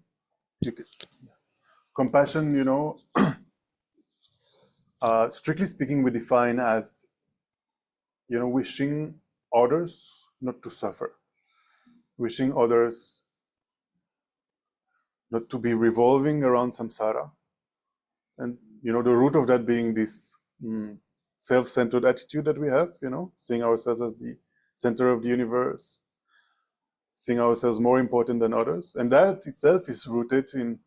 strictly speaking, we define as, wishing others not to suffer, wishing others not to be revolving around samsara, and the root of that being this self-centered attitude that we have, seeing ourselves as the center of the universe, seeing ourselves more important than others. And that itself is rooted in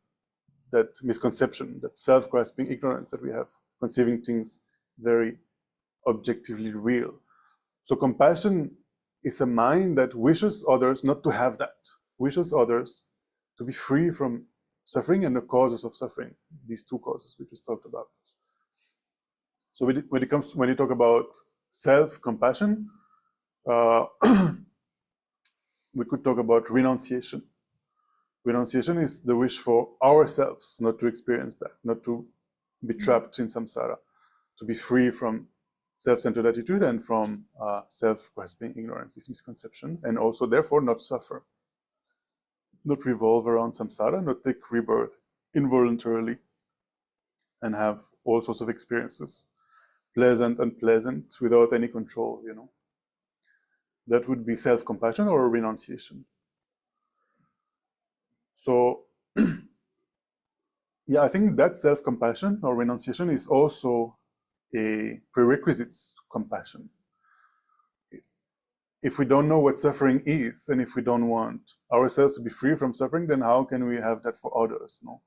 that misconception, that self-grasping ignorance that we have, conceiving things very objectively real. So compassion is a mind that wishes others not to have that, wishes others to be free from suffering and the causes of suffering, these two causes we just talked about. So when you talk about self-compassion, we could talk about renunciation. Renunciation is the wish for ourselves not to experience that, not to be trapped in samsara, to be free from self-centered attitude and from self-grasping ignorance, this misconception, and also therefore not suffer, not revolve around samsara, not take rebirth involuntarily and have all sorts of experiences, pleasant, unpleasant, without any control, you know. That would be self-compassion or renunciation. So, yeah, I think that self-compassion or renunciation is also a prerequisite to compassion. If we don't know what suffering is, and if we don't want ourselves to be free from suffering, then how can we have that for others? No,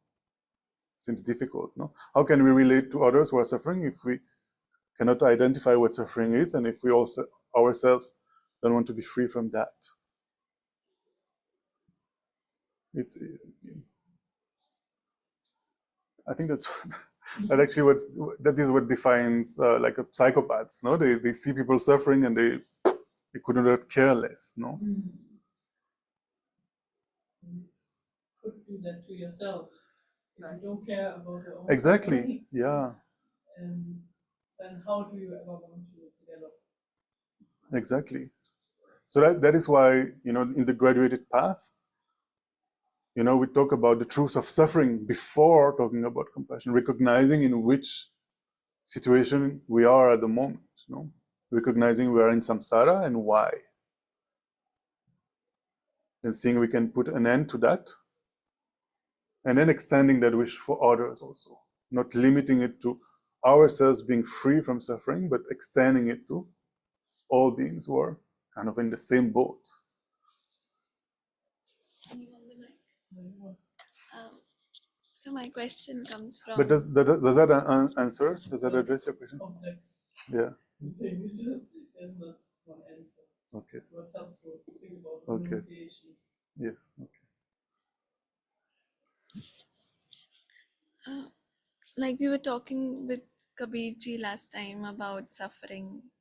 seems difficult. No, how can we relate to others who are suffering if we cannot identify what suffering is, and if we also ourselves don't want to be free from that? It's, I think that's that actually that is what defines like a psychopaths. No, they see people suffering and they could not care less. No. Could do that to yourself if you don't care about your own Exactly. suffering. Yeah. Then how do you ever want to develop? Exactly. So that is why, you know, in the graduated path, you know, we talk about the truth of suffering before talking about compassion, recognizing in which situation we are at the moment, you know, recognizing we are in samsara and why. And seeing we can put an end to that. And then extending that wish for others also, not limiting it to ourselves being free from suffering, but extending it to all beings who are kind of in the same boat. You on the mic? So my question comes from. But does that answer? Does that address your question? Complex. Yeah. There's not one answer. Okay. It was helpful to think about Okay. renunciation. Yes. Okay. Like we were talking with Kabirji last time about suffering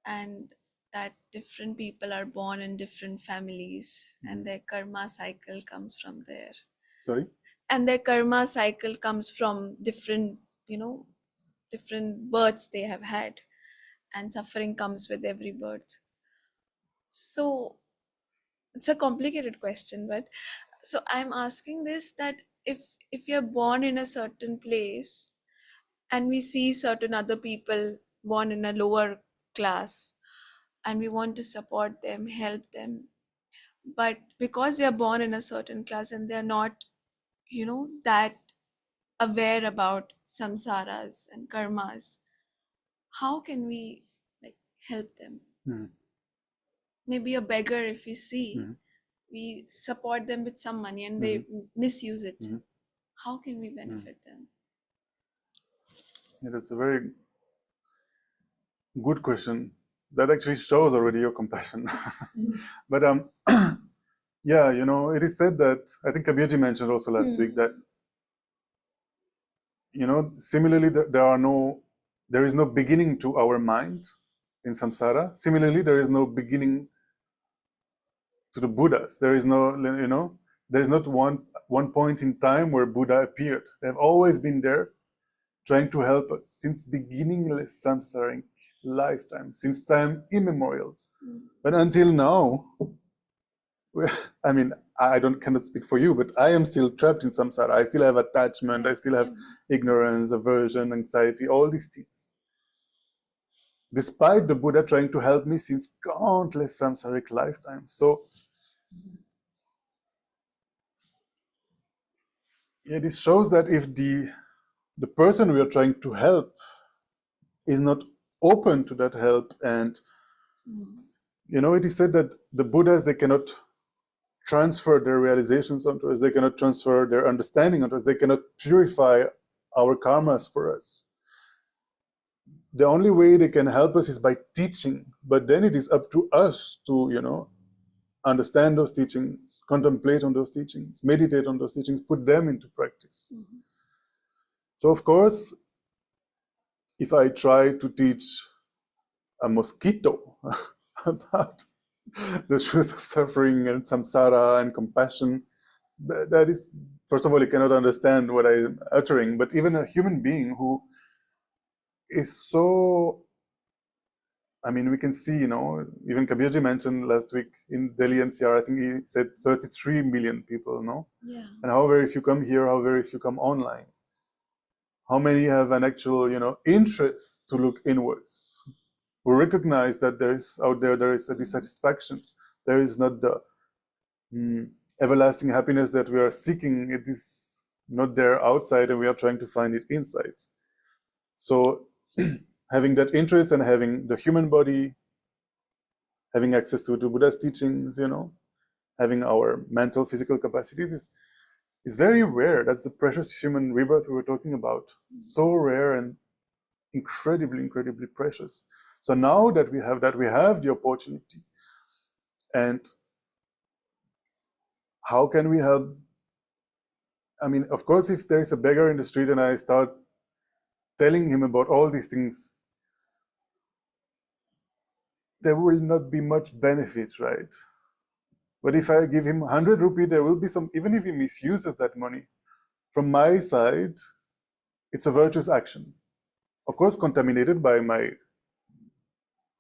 and that different people are born in different families and their karma cycle comes from there. Sorry? And their karma cycle comes from different, different births they have had, and suffering comes with every birth. So it's a complicated question, but so I'm asking this, that if you're born in a certain place and we see certain other people born in a lower class and we want to support them, help them, but because they're born in a certain class and they're not that aware about samsaras and karmas, how can we like help them? Maybe a beggar, if we see, we support them with some money and they misuse it. How can we benefit them? Yeah, that's a very good question. That actually shows already your compassion. But yeah, you know, it is said that, I think Kabirji mentioned also last week that, you know, similarly there is no beginning to our mind in samsara. Similarly, there is no beginning to the Buddhas. There is no, you know, there is not one point in time where Buddha appeared. They have always been there, trying to help us since beginningless samsaric lifetime, since time immemorial. But until now, I mean, I cannot speak for you, but I am still trapped in samsara. I still have attachment, I still have ignorance, aversion, anxiety, all these things. Despite the Buddha trying to help me since countless samsaric lifetimes. So, yeah, this shows that if the person we are trying to help is not open to that help, and you know, it is said that the Buddhas, they cannot transfer their realizations onto us, they cannot transfer their understanding onto us, they cannot purify our karmas for us. The only way they can help us is by teaching, but then it is up to us to, you know, understand those teachings, contemplate on those teachings, meditate on those teachings, put them into practice. Mm-hmm. So of course, if I try to teach a mosquito about the truth of suffering and samsara and compassion, that is, first of all, it cannot understand what I'm uttering, but even a human being who is so, I mean, we can see, even Kabirji mentioned last week in Delhi NCR, I think he said 33 million people, Yeah. And how very few come here, how very few come online. How many have an actual, interest to look inwards, who recognize that there is a dissatisfaction. There is not the everlasting happiness that we are seeking. It is not there outside, and we are trying to find it inside. So having that interest and having the human body, having access to Buddha's teachings, having our mental, physical capacities is very rare. That's the precious human rebirth we were talking about. So rare and incredibly, incredibly precious. So now that we have the opportunity. And how can we help? I mean, of course, if there is a beggar in the street and I start telling him about all these things, there will not be much benefit, right? But if I give him 100 rupees, there will be some, even if he misuses that money, from my side, it's a virtuous action. Of course, contaminated by my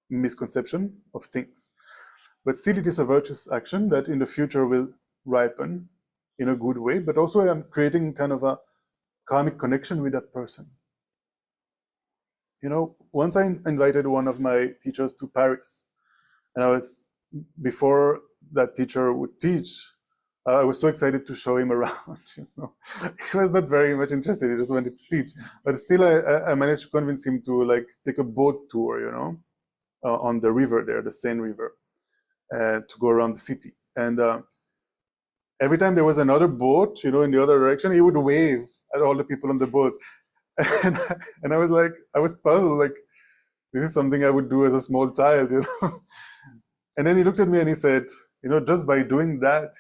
misconception of things. But still, it is a virtuous action that in the future will ripen in a good way. But also, I'm creating kind of a karmic connection with that person. Once I invited one of my teachers to Paris, and before that teacher would teach, I was so excited to show him around. He was not very much interested. He just wanted to teach. But still, I managed to convince him to take a boat tour, on the river there, the Seine River, to go around the city. And every time there was another boat, in the other direction, he would wave at all the people on the boats. And I was puzzled, this is something I would do as a small child, And then he looked at me and he said, just by doing that,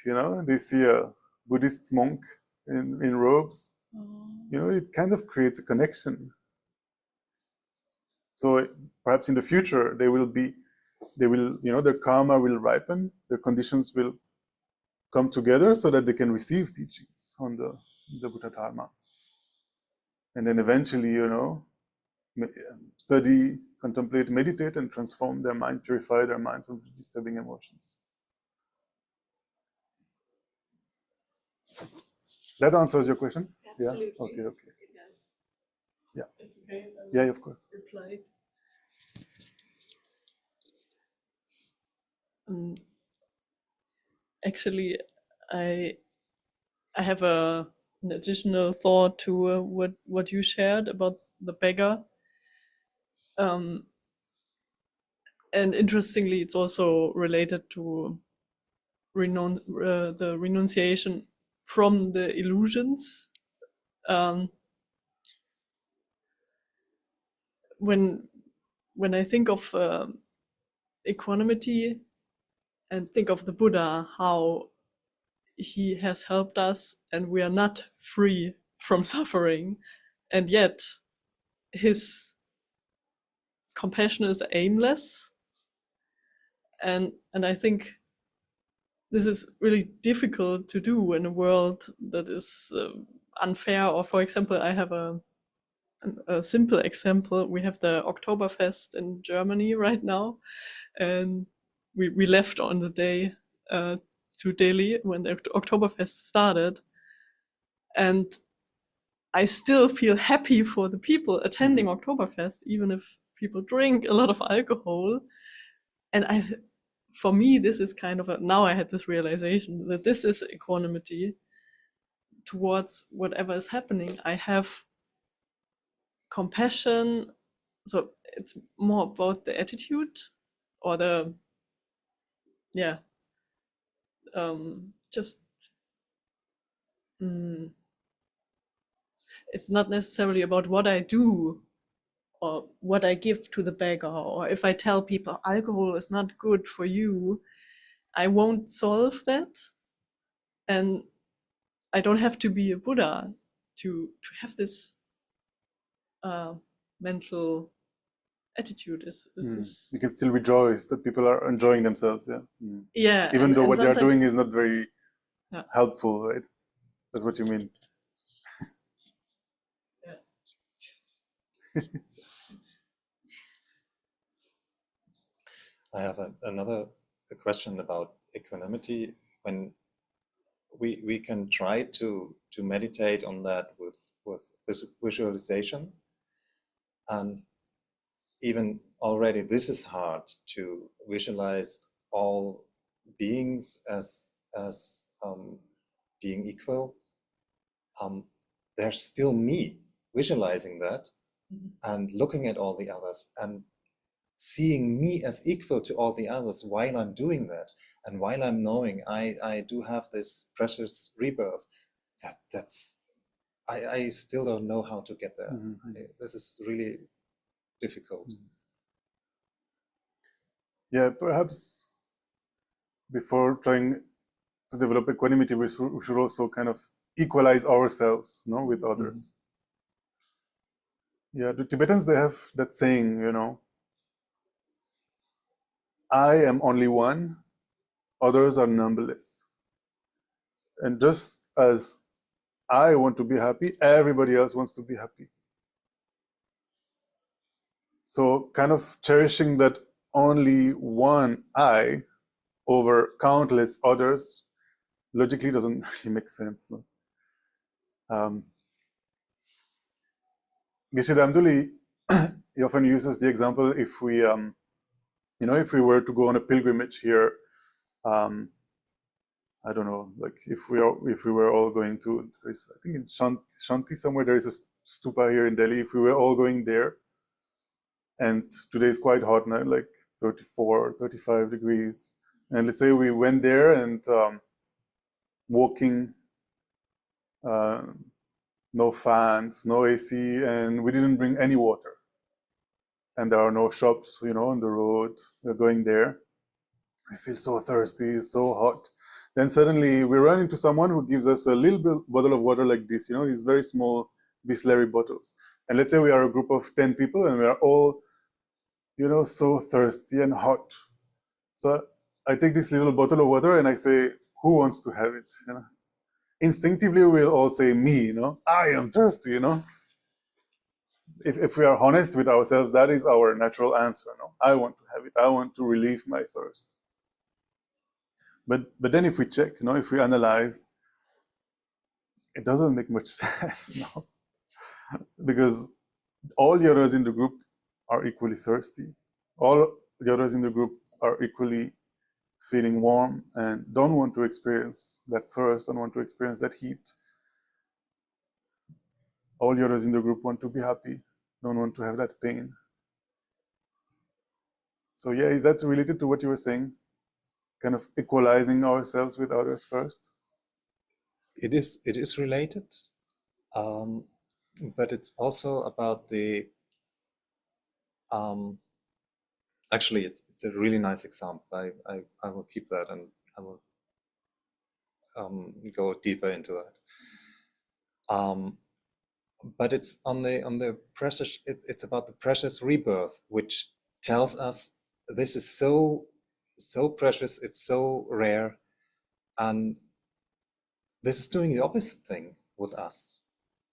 they see a Buddhist monk in robes, it kind of creates a connection. So perhaps in the future, their karma will ripen, their conditions will come together so that they can receive teachings on the Buddha Dharma. And then eventually, study, contemplate, meditate, and transform their mind, purify their mind from disturbing emotions. That answers your question? Absolutely. Yeah? Okay. It does. Yeah. Okay, Yeah, of course. reply. Actually, I have an additional thought to what you shared about the beggar. And interestingly, it's also related to the renunciation from the illusions. When I think of equanimity and think of the Buddha, how he has helped us and we are not free from suffering, and yet his compassion is aimless, and I think this is really difficult to do in a world that is unfair. Or for example, I have a simple example. We have the Oktoberfest in Germany right now, and we left on the day to Delhi when the Oktoberfest started, and I still feel happy for the people attending Oktoberfest, even if people drink a lot of alcohol. And for me, this is kind of now I had this realization that this is equanimity towards whatever is happening. I have compassion, so it's more about the attitude or just it's not necessarily about what I do or what I give to the beggar, or if I tell people alcohol is not good for you, I won't solve that, and I don't have to be a Buddha to have this mental attitude. Is this? You can still rejoice that people are enjoying themselves. Yeah. Yeah. Even though and what they are sometimes- doing is not very Yeah. helpful, right? That's what you mean. I have another question about equanimity. When we can try to meditate on that with visualization, and even already this is hard to visualize all beings as being equal. There's still me visualizing that and looking at all the others and seeing me as equal to all the others while I'm doing that, and while I'm knowing I do have this precious rebirth. I still don't know how to get there. This is really difficult. Yeah, perhaps before trying to develop equanimity, we should also kind of equalize ourselves, with others. Yeah, the Tibetans, they have that saying, I am only one, others are numberless. And just as I want to be happy, everybody else wants to be happy. So kind of cherishing that only one I over countless others logically doesn't really make sense. No? Geshe Damduli, he often uses the example if we, if we were to go on a pilgrimage here, I don't know, like if we were all going to, I think in Shanti somewhere there is a stupa here in Delhi. If we were all going there, and today is quite hot now, like 34, 35 degrees, and let's say we went there and walking, no fans, no AC, and we didn't bring any water. And there are no shops, on the road. We're going there. We feel so thirsty, so hot. Then suddenly we run into someone who gives us a little bottle of water like this, these very small Bisleri bottles. And let's say we are a group of 10 people and we are all, so thirsty and hot. So I take this little bottle of water and I say, who wants to have it? Instinctively, we'll all say me, I am thirsty, If we are honest with ourselves, that is our natural answer. I want to have it. I want to relieve my thirst. But then if we check, if we analyze, it doesn't make much sense, because all the others in the group are equally thirsty. All the others in the group are equally feeling warm and don't want to experience that thirst, don't want to experience that heat. All the others in the group want to be happy, don't want to have that pain. So yeah, is that related to what you were saying? Kind of equalizing ourselves with others first? It is related, but it's also about the actually it's a really nice example. I will keep that and I will go deeper into that. But it's on the precious. It's about the precious rebirth, which tells us this is so precious. It's so rare, and this is doing the opposite thing with us.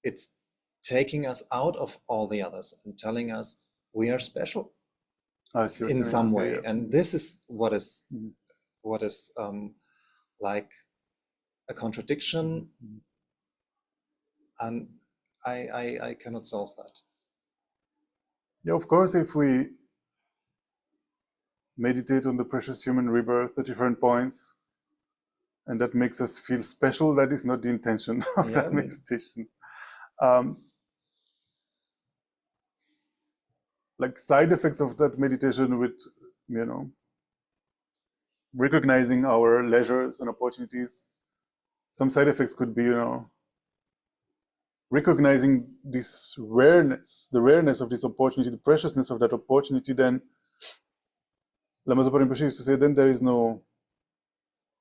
It's taking us out of all the others and telling us we are special in some way. Yeah. And this is what is like a contradiction, and I cannot solve that. Yeah, of course, if we meditate on the precious human rebirth at different points, and that makes us feel special, that is not the intention of that meditation. Like side effects of that meditation with, recognizing our leisures and opportunities. Some side effects could be, recognizing this rareness, the rareness of this opportunity, the preciousness of that opportunity. Then Lama Zopa Rinpoche used to say, then there is no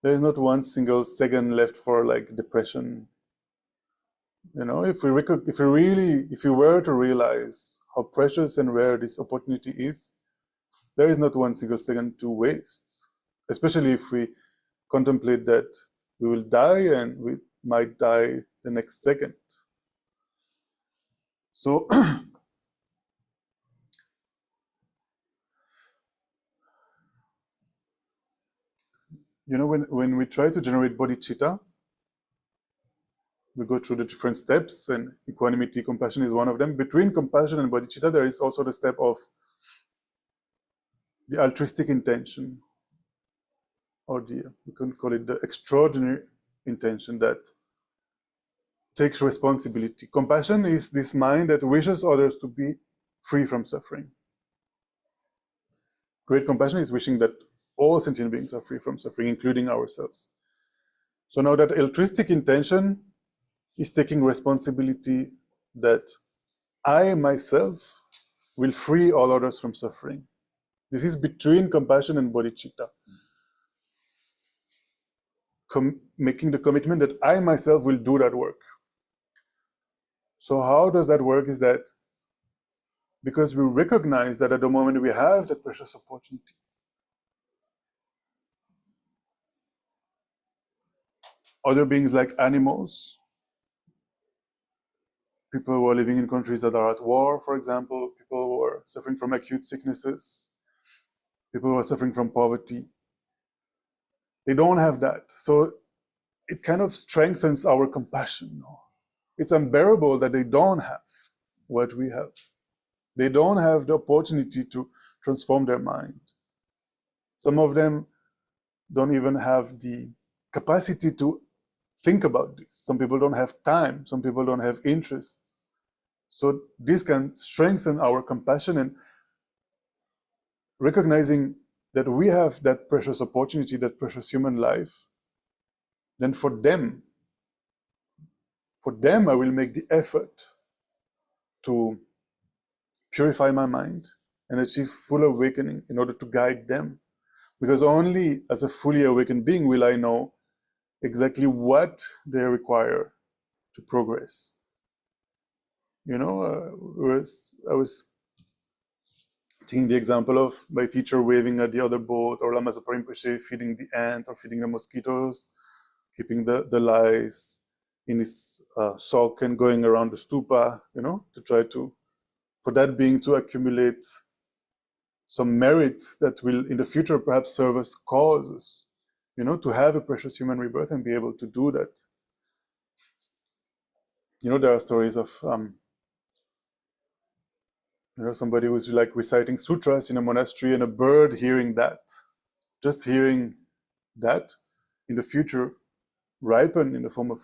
There is not one single second left for like depression. You know, if we were to realize how precious and rare this opportunity is, there is not one single second to waste. Especially if we contemplate that we will die and we might die the next second. So, you know, when we try to generate bodhicitta, we go through the different steps, and equanimity, compassion is one of them. Between compassion and bodhicitta, there is also the step of the altruistic intention, or we can call it the extraordinary intention that takes responsibility. Compassion is this mind that wishes others to be free from suffering. Great compassion is wishing that all sentient beings are free from suffering, including ourselves. So now that altruistic intention is taking responsibility that I myself will free all others from suffering. This is between compassion and bodhicitta. Making the commitment that I myself will do that work. So how does that work is that because we recognize that at the moment we have that precious opportunity. Other beings like animals, people who are living in countries that are at war, for example, people who are suffering from acute sicknesses, people who are suffering from poverty, they don't have that. So it kind of strengthens our compassion. It's unbearable that they don't have what we have. They don't have the opportunity to transform their mind. Some of them don't even have the capacity to think about this. Some people don't have time. Some people don't have interest. So this can strengthen our compassion, and recognizing that we have that precious opportunity, that precious human life. Then for them I will make the effort to purify my mind and achieve full awakening in order to guide them. Because only as a fully awakened being will I know exactly what they require to progress. You know, I was taking the example of my teacher waving at the other boat, or Lama Zopa Rinpoche feeding the ant or feeding the mosquitoes, keeping the lice in his sock and going around the stupa, you know, to try to, for that being to accumulate some merit that will in the future perhaps serve as causes, you know, to have a precious human rebirth and be able to do that. You know, there are stories of, you know, somebody who's like reciting sutras in a monastery, and a bird hearing that, just hearing that, in the future ripen in the form of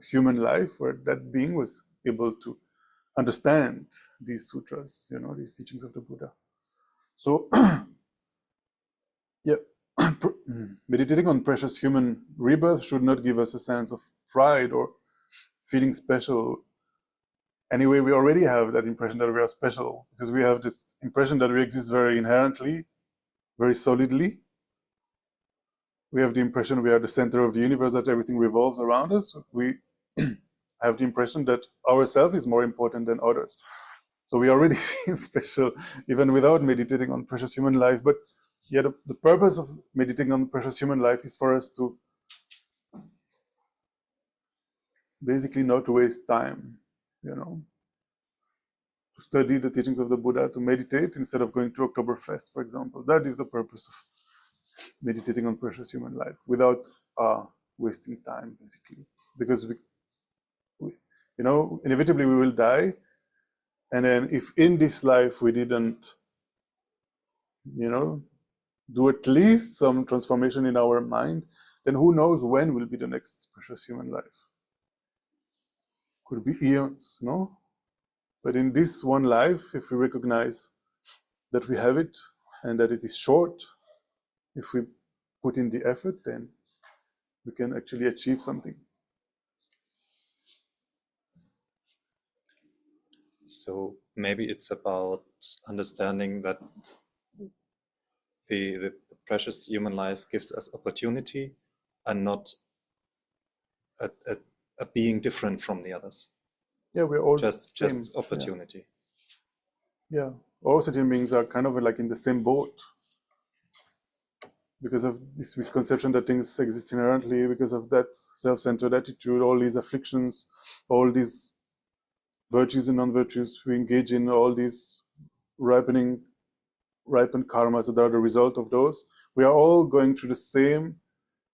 human life, where that being was able to understand these sutras, you know, these teachings of the Buddha. So, yeah, meditating on precious human rebirth should not give us a sense of pride or feeling special. Anyway, we already have that impression that we are special, because we have this impression that we exist very inherently, very solidly. We have the impression we are the center of the universe, that everything revolves around us. We have the impression that ourself is more important than others. So we already feel special, even without meditating on precious human life. But yeah, the purpose of meditating on precious human life is for us to basically not waste time, you know, to study the teachings of the Buddha, to meditate instead of going to Oktoberfest, for example. That is the purpose of meditating on precious human life, without wasting time, basically. Because we, you know, inevitably we will die, and then if in this life we didn't, you know, do at least some transformation in our mind, then who knows when will be the next precious human life. Could be eons, no? But in this one life, if we recognize that we have it and that it is short, if we put in the effort, then we can actually achieve something. So maybe it's about understanding that the precious human life gives us opportunity, and not a being different from the others. Yeah, we're all Just same. opportunity. Yeah, all sentient beings are kind of like in the same boat because of this misconception that things exist inherently, because of that self-centered attitude, all these afflictions, all these virtues and non-virtues we engage in, all these ripened karmas that are the result of those. We are all going through the same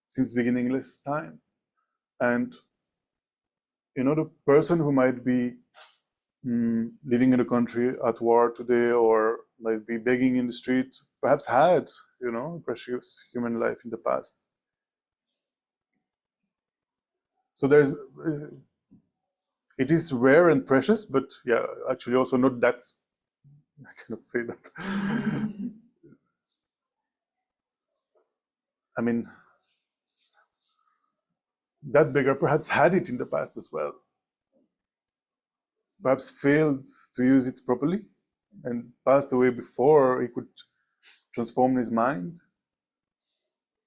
since beginningless time. And the person who might be living in a country at war today, or might be begging in the street, perhaps had, precious human life in the past. So it is rare and precious, but yeah, actually also not that, I cannot say that. I mean, that beggar perhaps had it in the past as well. Perhaps failed to use it properly and passed away before he could transform his mind.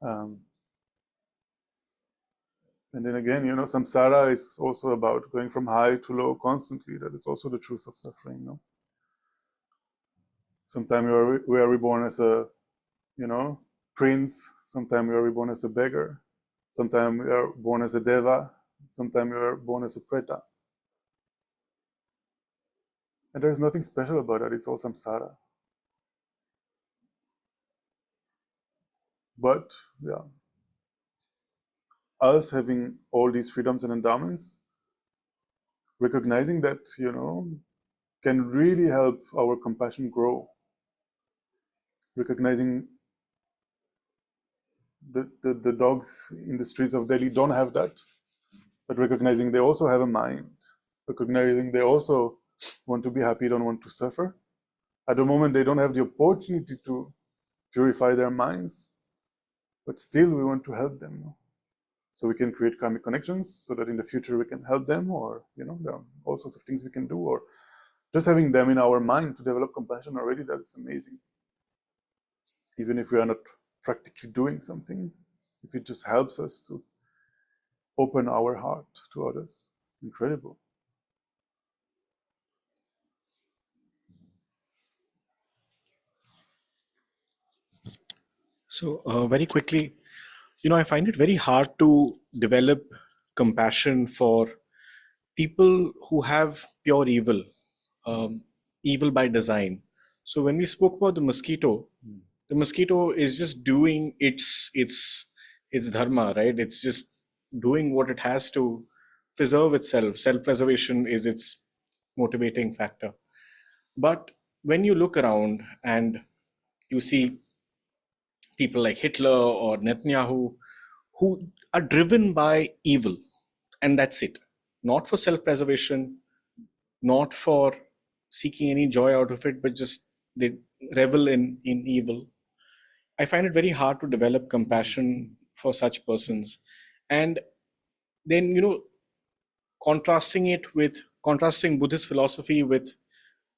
And then again, samsara is also about going from high to low constantly. That is also the truth of suffering. Sometimes we are reborn as a, prince. Sometimes we are reborn as a beggar. Sometimes we are born as a deva. Sometimes we are born as a preta. And there's nothing special about that. It's all samsara. But, yeah, us having all these freedoms and endowments, recognizing that, can really help our compassion grow. Recognizing the dogs in the streets of Delhi don't have that, but recognizing they also have a mind, recognizing they also want to be happy, don't want to suffer. At the moment, they don't have the opportunity to purify their minds, but still we want to help them. So we can create karmic connections so that in the future we can help them, or, there are all sorts of things we can do, or just having them in our mind to develop compassion already, that's amazing. Even if we are not practically doing something, if it just helps us to open our heart to others, incredible. So very quickly, I find it very hard to develop compassion for people who have pure evil, evil by design. So when we spoke about the mosquito is just doing its dharma, right? It's just doing what it has to preserve itself. Self-preservation is its motivating factor. But when you look around and you see people like Hitler or Netanyahu who are driven by evil, and that's it. Not for self-preservation, not for seeking any joy out of it, but just they revel in evil. I find it very hard to develop compassion for such persons. And then, contrasting Buddhist philosophy with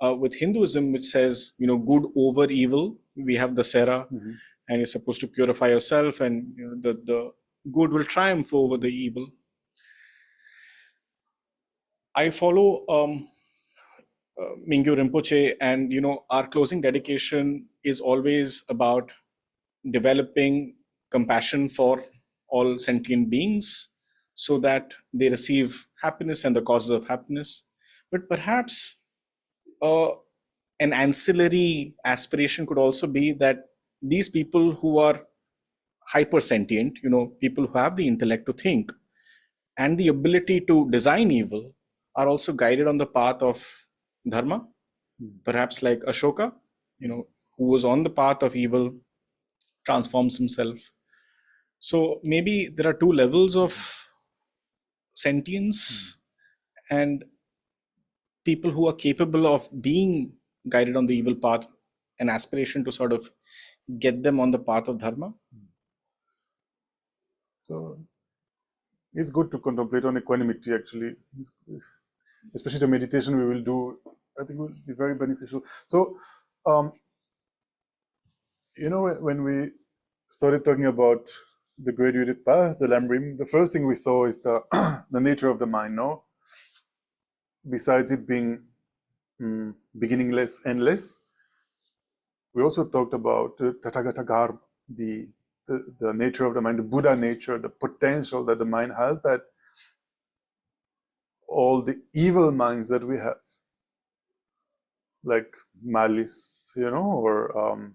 Hinduism, which says, good over evil. We have the Sera, and you're supposed to purify yourself, and the good will triumph over the evil. I follow Mingyu Rinpoche, and our closing dedication is always about developing compassion for all sentient beings so that they receive happiness and the causes of happiness. But perhaps an ancillary aspiration could also be that these people who are hypersentient, people who have the intellect to think and the ability to design evil, are also guided on the path of dharma. Perhaps like Ashoka, who was on the path of evil, transforms himself. So maybe there are two levels of sentience, and people who are capable of being guided on the evil path, an aspiration to sort of get them on the path of dharma. So it's good to contemplate on equanimity, actually, especially the meditation we will do. I think will be very beneficial. So, when we started talking about the graduated path, the Lamrim, the first thing we saw is the the nature of the mind. No, besides it being beginningless, endless, we also talked about Tathagata Garb, the nature of the mind, the Buddha nature, the potential that the mind has, that all the evil minds that we have, like malice, or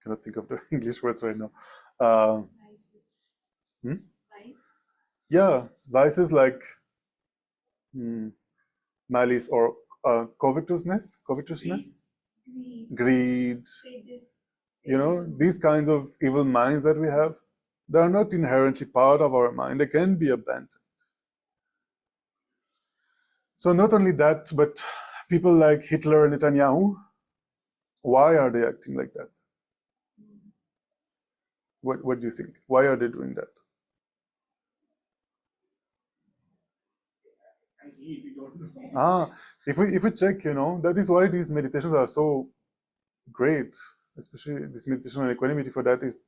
cannot think of the English words right now. Vices. Hmm? Vice. Yeah, vices like malice or covetousness, greed. Sadist. These kinds of evil minds that we have, they are not inherently part of our mind. They can be abandoned. So not only that, but people like Hitler and Netanyahu, why are they acting like that? What do you think? Why are they doing that? I really don't know. If we check, that is why these meditations are so great, especially this meditation on equanimity. For that is,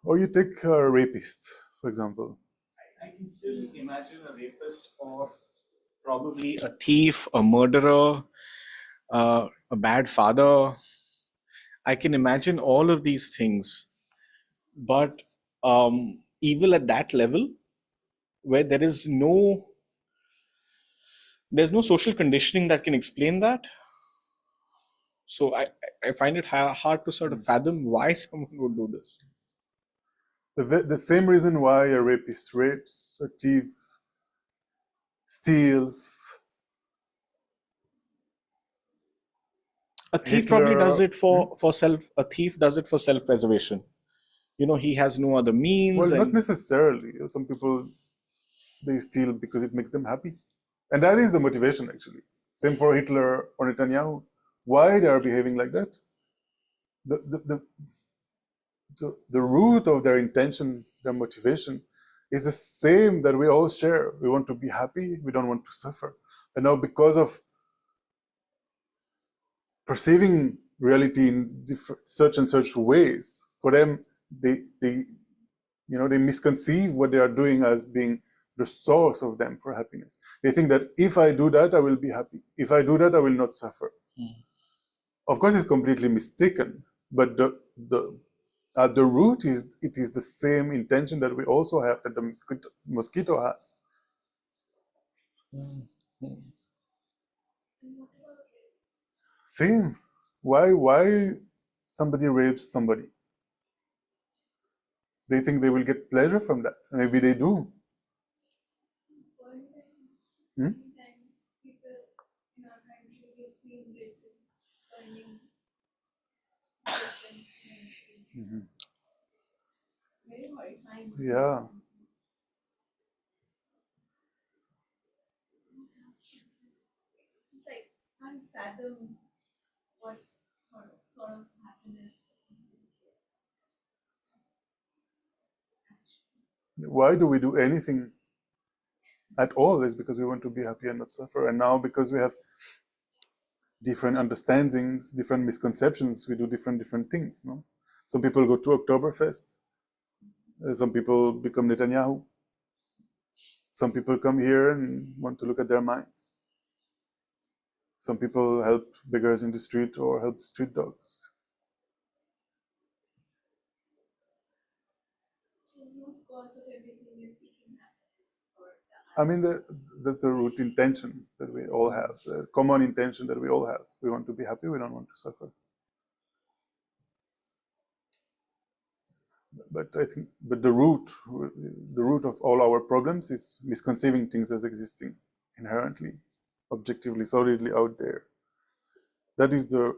or you take a rapist, for example. I can still imagine a rapist or probably a thief, a murderer, a bad father. I can imagine all of these things, but evil at that level, where there's no social conditioning that can explain that. So I find it hard to sort of fathom why someone would do this. The same reason why a rapist rapes, a thief steals. A thief probably does it for self. A thief does it for self-preservation. He has no other means. Well, not necessarily. Some people, they steal because it makes them happy, and that is the motivation, actually. Same for Hitler or Netanyahu. Why they are behaving like that? The root of their intention, their motivation, is the same that we all share. We want to be happy. We don't want to suffer. And now, because of perceiving reality in such and such ways, for them, they misconceive what they are doing as being the source of them for happiness. They think that if I do that, I will be happy. If I do that, I will not suffer. Of course, it's completely mistaken, but at the root it is the same intention that we also have, that the mosquito has. Same. Why somebody rapes somebody? They think they will get pleasure from that. Maybe they do. Sometimes people in our country, we've seen rapists earning different very horrifying. Yeah. It's like, can't fathom what sort of happiness. Why do we do anything at all? Is because we want to be happy and not suffer. And now, because we have different understandings, different misconceptions, we do different things. No, some people go to Oktoberfest. Some people become Netanyahu. Some people come here and want to look at their minds. Some people help beggars in the street or help the street dogs. So the root cause of everything is seeking happiness. I mean, that's the root intention that we all have, the common intention that we all have. We want to be happy, we don't want to suffer. But I think, the root of all our problems is misconceiving things as existing inherently, objectively, solidly out there. That is the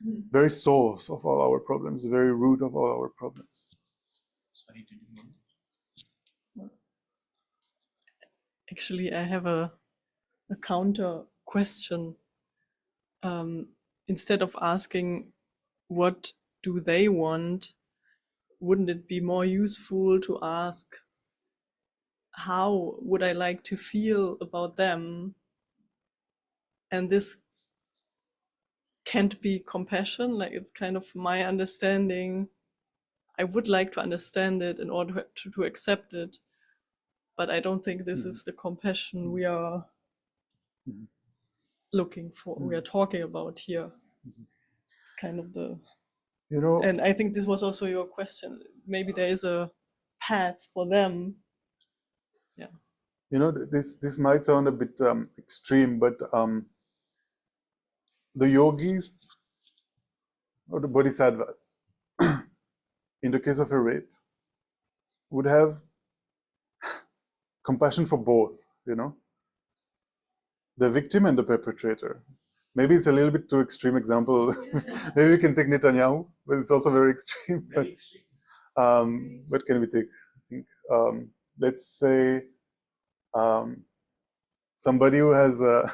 very source of all our problems, the very root of all our problems. Actually, I have a counter question. Instead of asking what do they want, wouldn't it be more useful to ask how would I like to feel about them? And this can't be compassion. Like, it's kind of my understanding. I would like to understand it in order to accept it, but I don't think this is the compassion we are looking for, we are talking about here. Kind of the, and I think this was also your question. Maybe there is a path for them. Yeah. This might sound a bit extreme, but the yogis or the bodhisattvas, in the case of a rape, would have compassion for both, the victim and the perpetrator. Maybe it's a little bit too extreme example. Maybe we can take Netanyahu, but it's also very extreme. Very extreme. What can we take? I think, let's say somebody who has a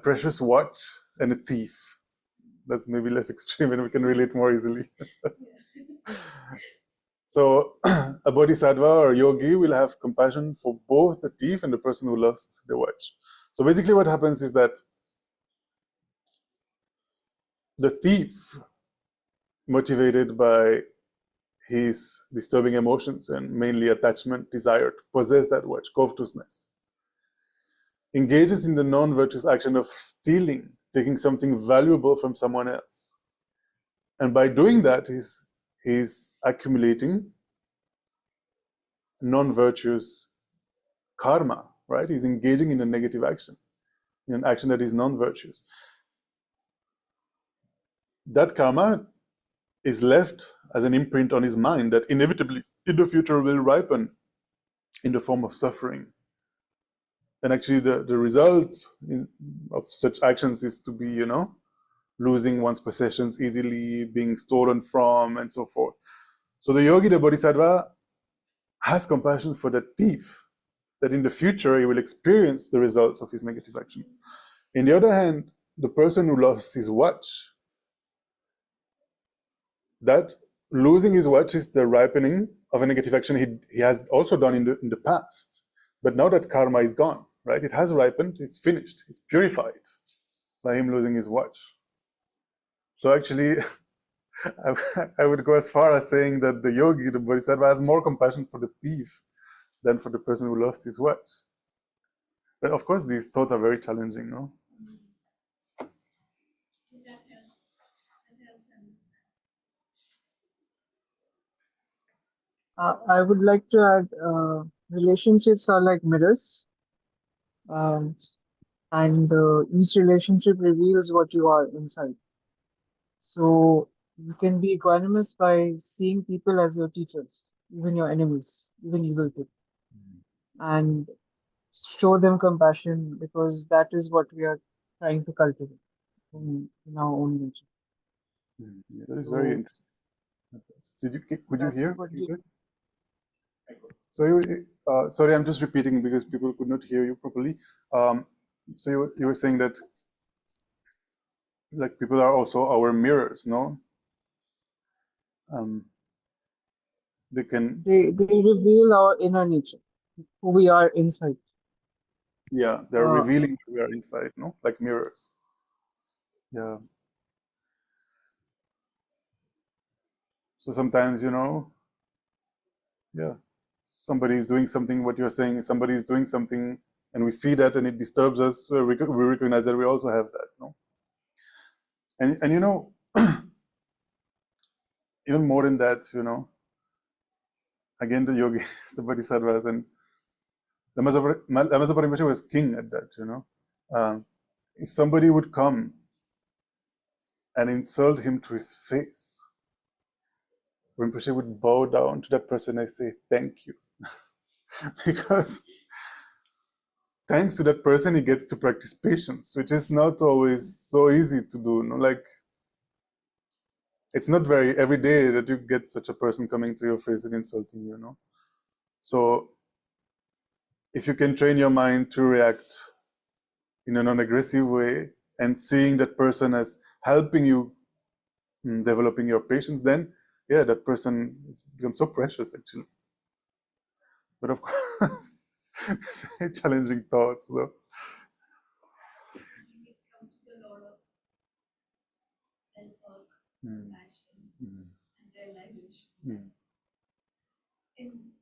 precious watch and a thief. That's maybe less extreme and we can relate more easily. So a bodhisattva or yogi will have compassion for both the thief and the person who lost the watch. So basically what happens is that the thief, motivated by his disturbing emotions and mainly attachment, desire to possess that watch, covetousness, engages in the non-virtuous action of stealing, taking something valuable from someone else. And by doing that, he's accumulating non-virtuous karma, right? He's engaging in a negative action, in an action that is non-virtuous. That karma is left as an imprint on his mind that inevitably in the future will ripen in the form of suffering. And actually the result of such actions is to be, losing one's possessions easily, being stolen from, and so forth. So the yogi, the bodhisattva, has compassion for the thief, that in the future he will experience the results of his negative action. On the other hand, the person who lost his watch, that losing his watch is the ripening of a negative action he has also done in the past. But now that karma is gone, right? It has ripened, it's finished, it's purified by him losing his watch. So actually, I would go as far as saying that the yogi, the bodhisattva, has more compassion for the thief than for the person who lost his watch. But of course, these thoughts are very challenging, no? I would like to add, relationships are like mirrors, and each relationship reveals what you are inside. So you can be equanimous by seeing people as your teachers, even your enemies, even evil people, and show them compassion, because that is what we are trying to cultivate in our own nature. Yeah, that is very So interesting. Could you that's hear? what So sorry, I'm just repeating because people could not hear you properly. So you were saying that like people are also our mirrors, no? They reveal our inner nature, who we are inside. Yeah, they're revealing who we are inside, no? Like mirrors. Yeah. So sometimes, yeah, somebody is doing something, what you're saying, somebody is doing something, and we see that and it disturbs us, so we recognize that we also have that, no? And even more than that, again, the yogis, the bodhisattvas, and Lama Zopa Rinpoche was king at that, if somebody would come and insult him to his face, Rinpoche would bow down to that person and say, thank you. Because thanks to that person, he gets to practice patience, which is not always so easy to do. Like, it's not very every day that you get such a person coming to your face and insulting you, So if you can train your mind to react in a non-aggressive way and seeing that person as helping you in developing your patience, then yeah, that person becomes so precious actually. But of course, it's very challenging thoughts though. compassion, Mm. and realization. Mm. In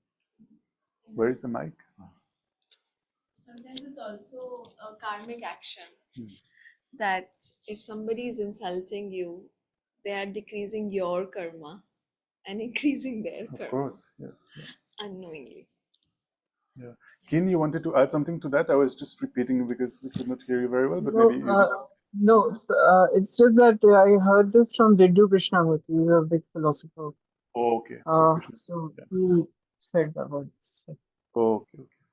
Where is the mic? sometimes it's also a karmic action Mm. that if somebody is insulting you, they are decreasing your karma and increasing their Of karma course, yes. Yeah. unknowingly. Yeah. Kin, you wanted to add something to that? I was just repeating because we could not hear you very well, but maybe No, you did. no, it's just that I heard this from Jiddu Krishnamurti, he's a big philosopher. Oh, okay. Okay, Krishna. So Yeah. he said about this. Okay, okay.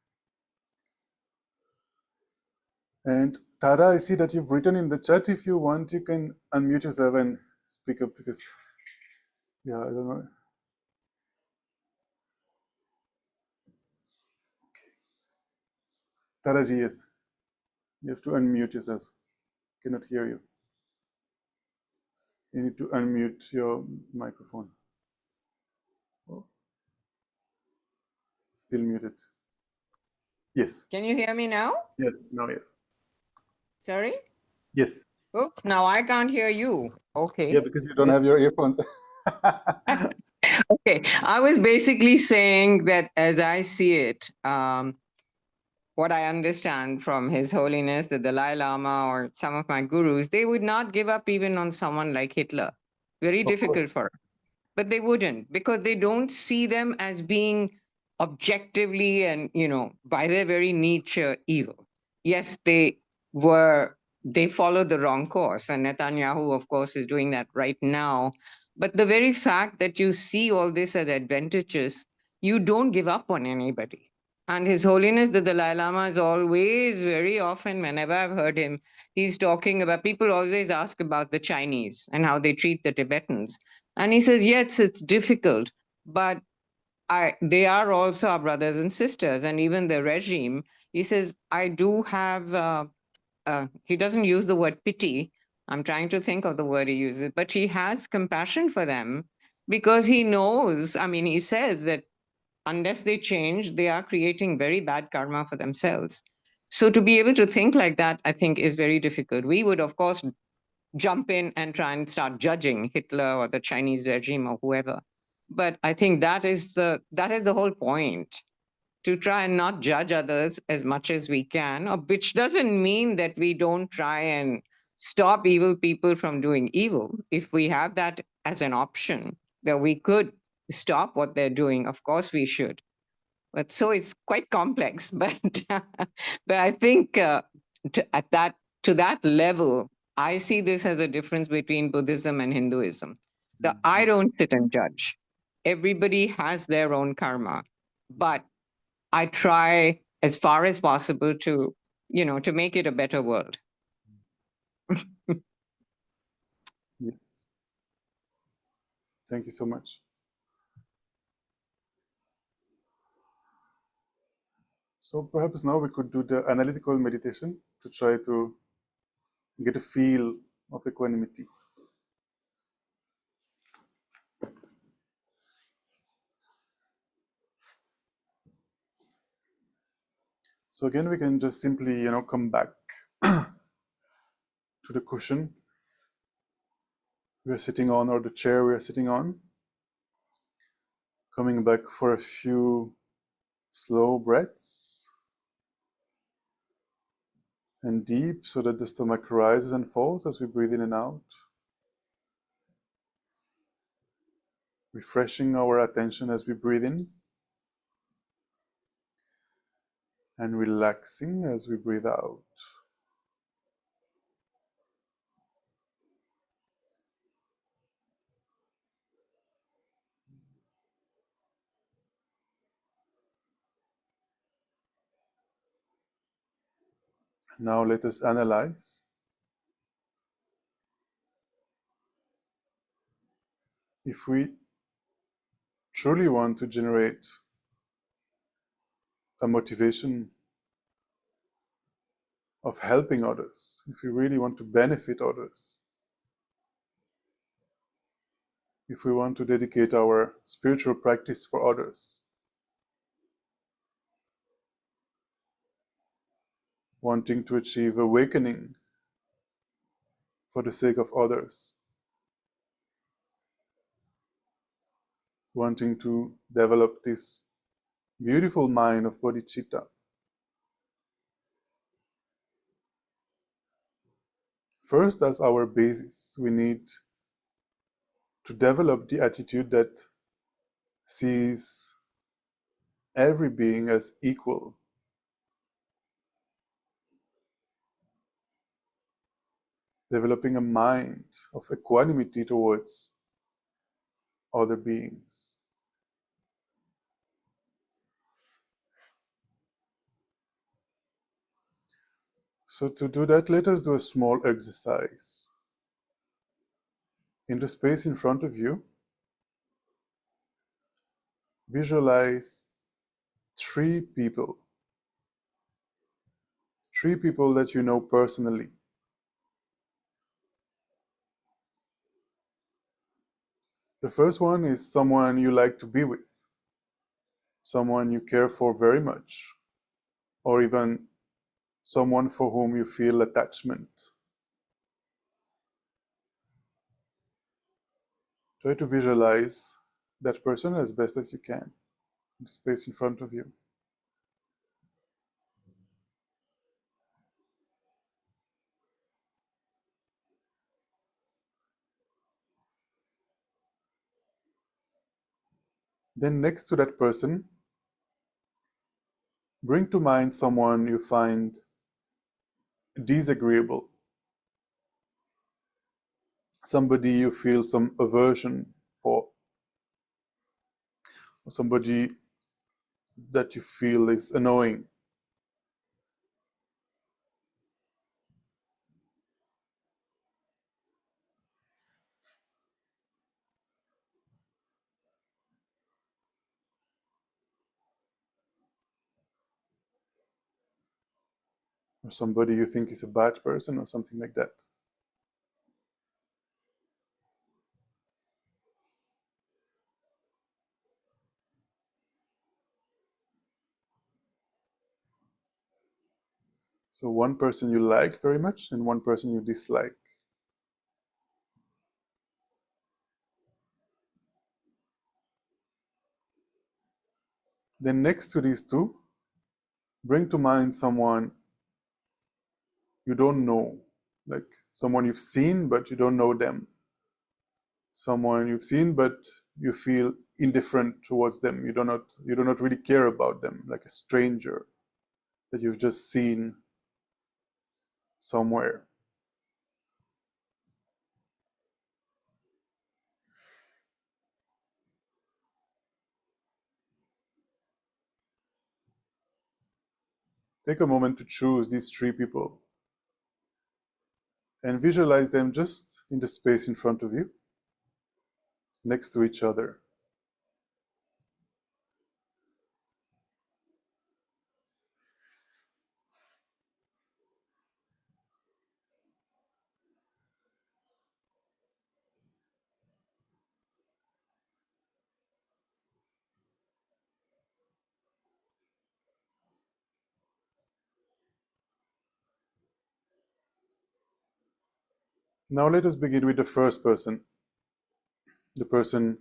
And Tara, I see that you've written in the chat. If you want, you can unmute yourself and speak up because, yeah, I don't know. Taraji, yes. You have to unmute yourself. Cannot hear you. You need to unmute your microphone. Oh, still muted. Yes. Can you hear me now? Yes. Now, yes. Sorry? Yes. Oops, now I can't hear you. Yeah, Okay. because you don't have your earphones. Okay. I was basically saying that as I see it, what I understand from His Holiness, the Dalai Lama, or some of my gurus, they would not give up even on someone like Hitler. Very Of difficult course. for them. But they wouldn't because they don't see them as being objectively and, by their very nature evil. Yes, they followed the wrong course. And Netanyahu, of course, is doing that right now. But the very fact that you see all this as advantageous, you don't give up on anybody. And His Holiness, the Dalai Lama, is always, very often, whenever I've heard him, he's talking about, people always ask about the Chinese and how they treat the Tibetans. And he says, yes, it's difficult, but they are also our brothers and sisters. And even the regime, he says, I do have, he doesn't use the word pity. I'm trying to think of the word he uses, but he has compassion for them because he knows, he says that unless they change, they are creating very bad karma for themselves. So to be able to think like that, I think is very difficult. We would, of course, jump in and try and start judging Hitler or the Chinese regime or whoever. But I think that is the whole point, to try and not judge others as much as we can, which doesn't mean that we don't try and stop evil people from doing evil. If we have that as an option, that we could stop what they're doing, of course we should. But so it's quite complex. But but I think to that level, I see this as a difference between Buddhism and Hinduism. I don't sit and judge. Everybody has their own karma, but I try as far as possible to, to make it a better world. Yes. Thank you so much. So perhaps now we could do the analytical meditation to try to get a feel of equanimity. So again, we can just simply, come back to the cushion we are sitting on or the chair we are sitting on. Coming back for a few slow breaths and deep so that the stomach rises and falls as we breathe in and out. Refreshing our attention as we breathe in and relaxing as we breathe out. Now let us analyze. If we truly want to generate a motivation of helping others, if we really want to benefit others, if we want to dedicate our spiritual practice for others, wanting to achieve awakening for the sake of others, wanting to develop this beautiful mind of bodhicitta. First, as our basis, we need to develop the attitude that sees every being as equal. Developing a mind of equanimity towards other beings. So to do that, let us do a small exercise. In the space in front of you, visualize three people that you know personally. The first one is someone you like to be with, someone you care for very much, or even someone for whom you feel attachment. Try to visualize that person as best as you can in the space in front of you. Then next to that person, bring to mind someone you find disagreeable, somebody you feel some aversion for, or somebody that you feel is annoying. Or somebody you think is a bad person, or something like that. So one person you like very much and one person you dislike. Then next to these two, bring to mind someone you don't know, like someone you've seen but you don't know them. Someone you've seen but you feel indifferent towards them. You do not really care about them, like a stranger that you've just seen somewhere. Take a moment to choose these three people and visualize them just in the space in front of you, next to each other. Now let us begin with the first person, the person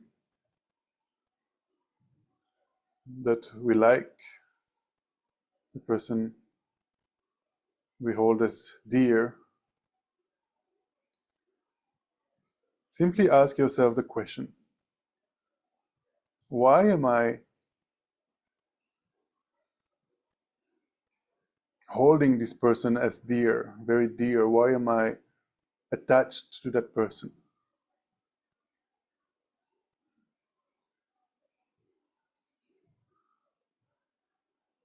that we like, the person we hold as dear. Simply ask yourself the question, why am I holding this person as dear, very dear? Why am I attached to that person?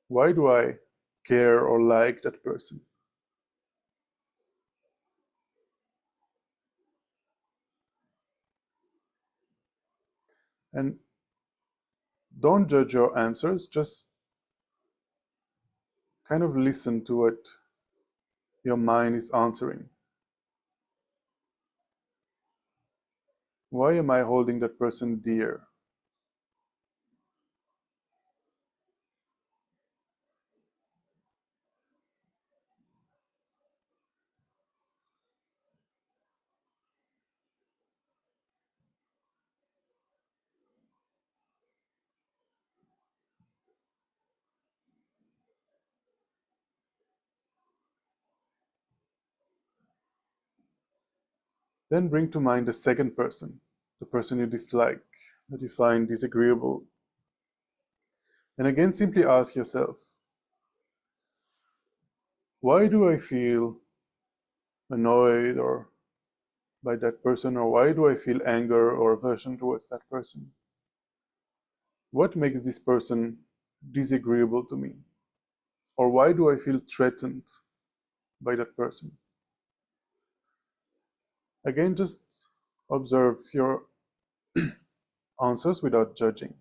Why do I care or like that person? And don't judge your answers, just kind of listen to what your mind is answering. Why am I holding that person dear? Then bring to mind the second person, the person you dislike, that you find disagreeable. And again, simply ask yourself, why do I feel annoyed or by that person, or why do I feel anger or aversion towards that person? What makes this person disagreeable to me? Or why do I feel threatened by that person? Again, just observe your answers without judging.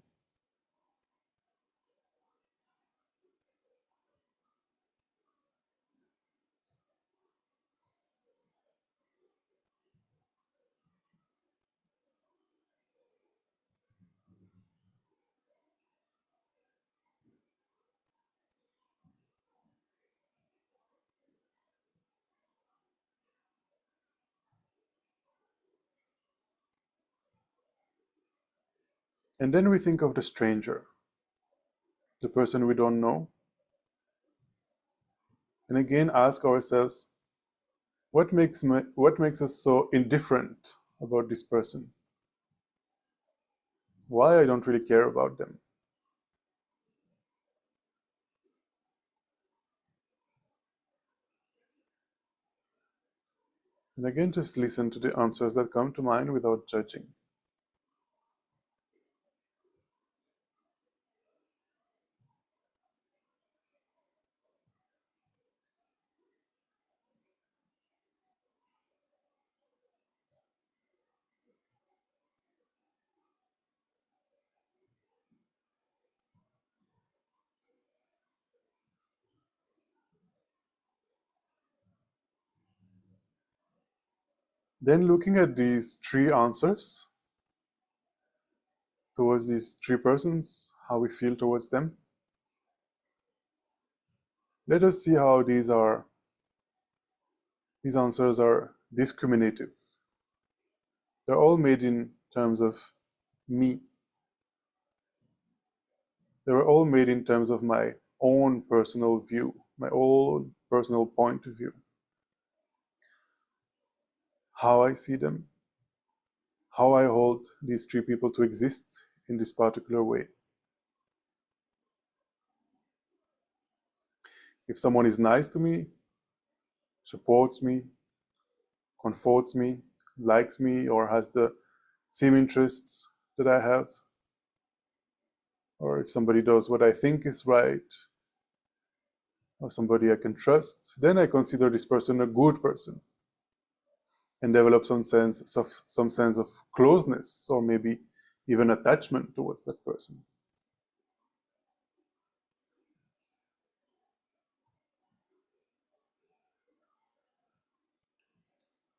And then we think of the stranger, the person we don't know. And again, ask ourselves, what makes us so indifferent about this person? Why I don't really care about them? And again, just listen to the answers that come to mind without judging. Then looking at these three answers towards these three persons, how we feel towards them, let us see how these answers are discriminative. They're all made in terms of me. They were all made in terms of my own personal view, my own personal point of view. How I see them, how I hold these three people to exist in this particular way. If someone is nice to me, supports me, comforts me, likes me, or has the same interests that I have, or if somebody does what I think is right, or somebody I can trust, then I consider this person a good person and develop some sense of closeness, or maybe even attachment towards that person.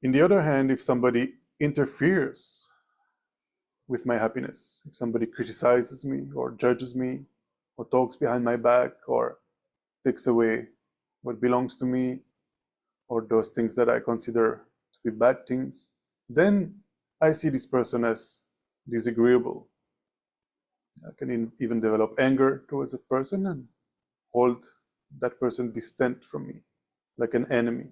On the other hand, if somebody interferes with my happiness, if somebody criticizes me or judges me or talks behind my back or takes away what belongs to me or does things that I consider to be bad things, then I see this person as disagreeable. I can even develop anger towards that person and hold that person distant from me, like an enemy.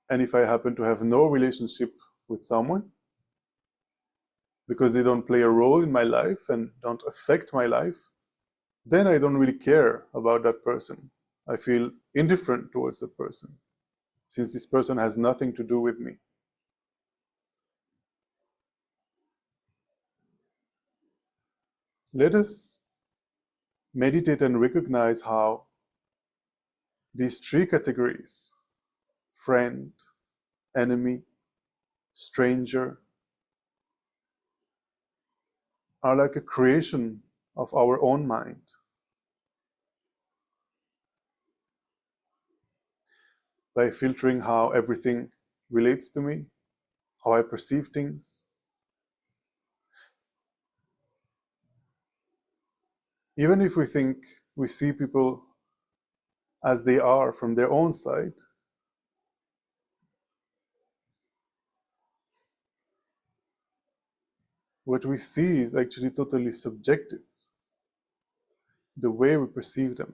And if I happen to have no relationship with someone, because they don't play a role in my life and don't affect my life, then I don't really care about that person. I feel indifferent towards that person, since this person has nothing to do with me. Let us meditate and recognize how these three categories, friend, enemy, stranger, are like a creation of our own mind. By filtering how everything relates to me, how I perceive things, even if we think we see people as they are from their own side, what we see is actually totally subjective. the way we perceive them.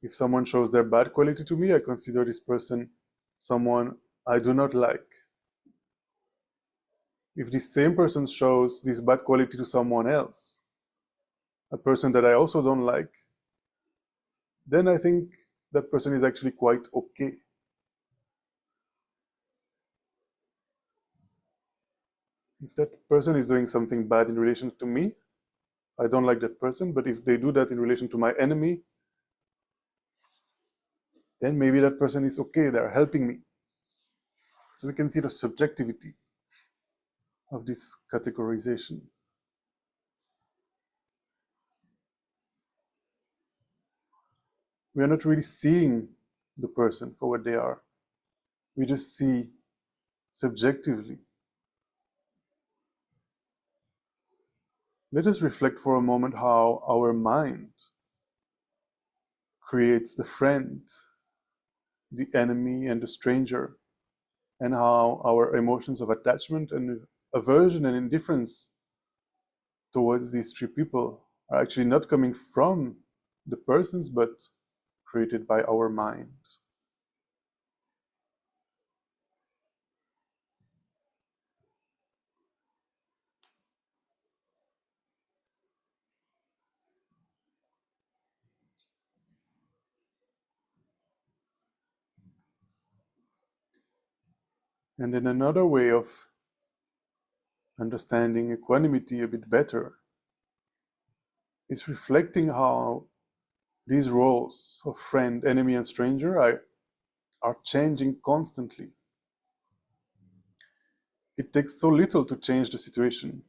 If someone shows their bad quality to me, I consider this person someone I do not like. If this same person shows this bad quality to someone else, a person that I also don't like, then I think that person is actually quite okay. If that person is doing something bad in relation to me, I don't like that person, but if they do that in relation to my enemy, then maybe that person is okay, they're helping me. So we can see the subjectivity of this categorization. We are not really seeing the person for what they are. We just see subjectively. Let us reflect for a moment how our mind creates the friend, the enemy, and the stranger, and how our emotions of attachment and aversion and indifference towards these three people are actually not coming from the persons, but created by our mind. And then another way of understanding equanimity a bit better is reflecting how these roles of friend, enemy, and stranger are changing constantly. It takes so little to change the situation.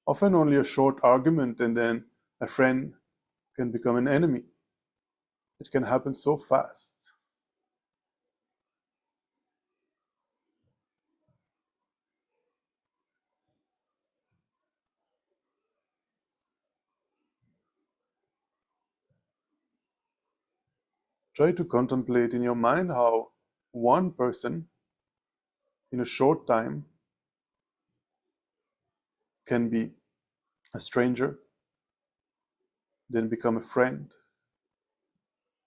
Often only a short argument and then a friend can become an enemy. It can happen so fast. Try to contemplate in your mind how one person in a short time can be a stranger, then become a friend,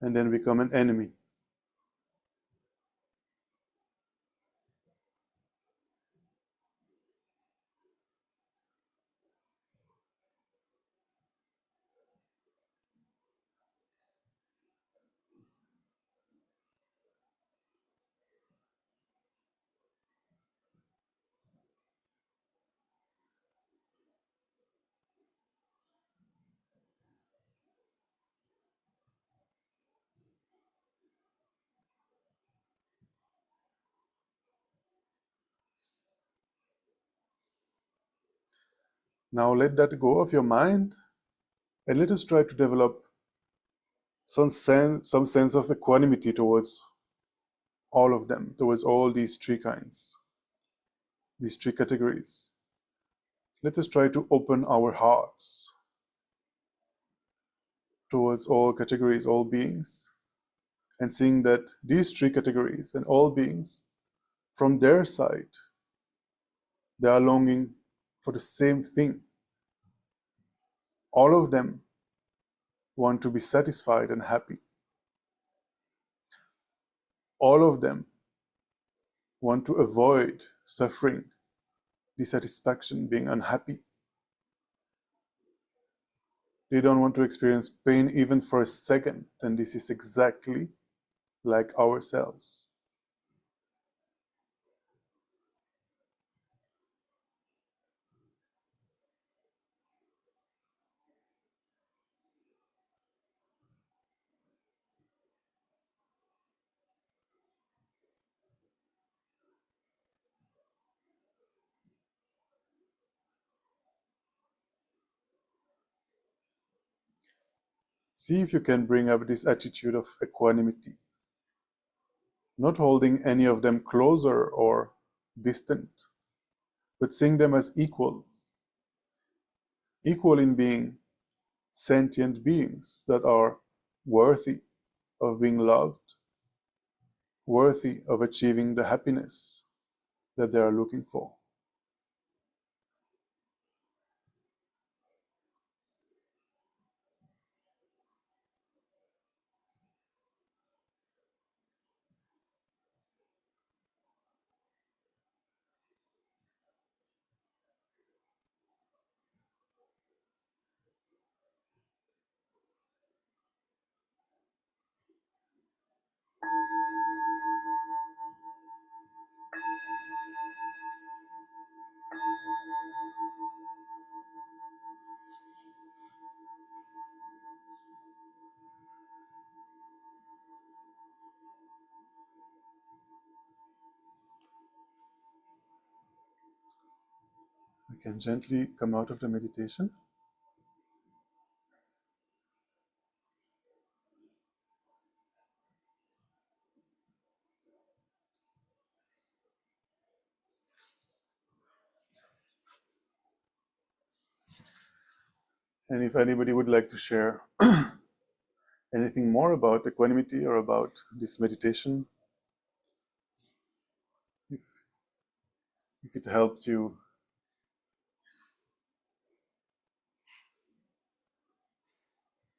and then become an enemy. Now let that go of your mind and let us try to develop some sense of equanimity towards all of them, towards all these three kinds, these three categories. Let us try to open our hearts towards all categories, all beings, and seeing that these three categories and all beings, from their side, they are longing for the same thing. All of them want to be satisfied and happy. All of them want to avoid suffering, dissatisfaction, being unhappy. They don't want to experience pain even for a second, and this is exactly like ourselves. See if you can bring up this attitude of equanimity, not holding any of them closer or distant, but seeing them as equal in being sentient beings that are worthy of being loved, worthy of achieving the happiness that they are looking for. We can gently come out of the meditation. And if anybody would like to share anything more about equanimity or about this meditation, if it helped you,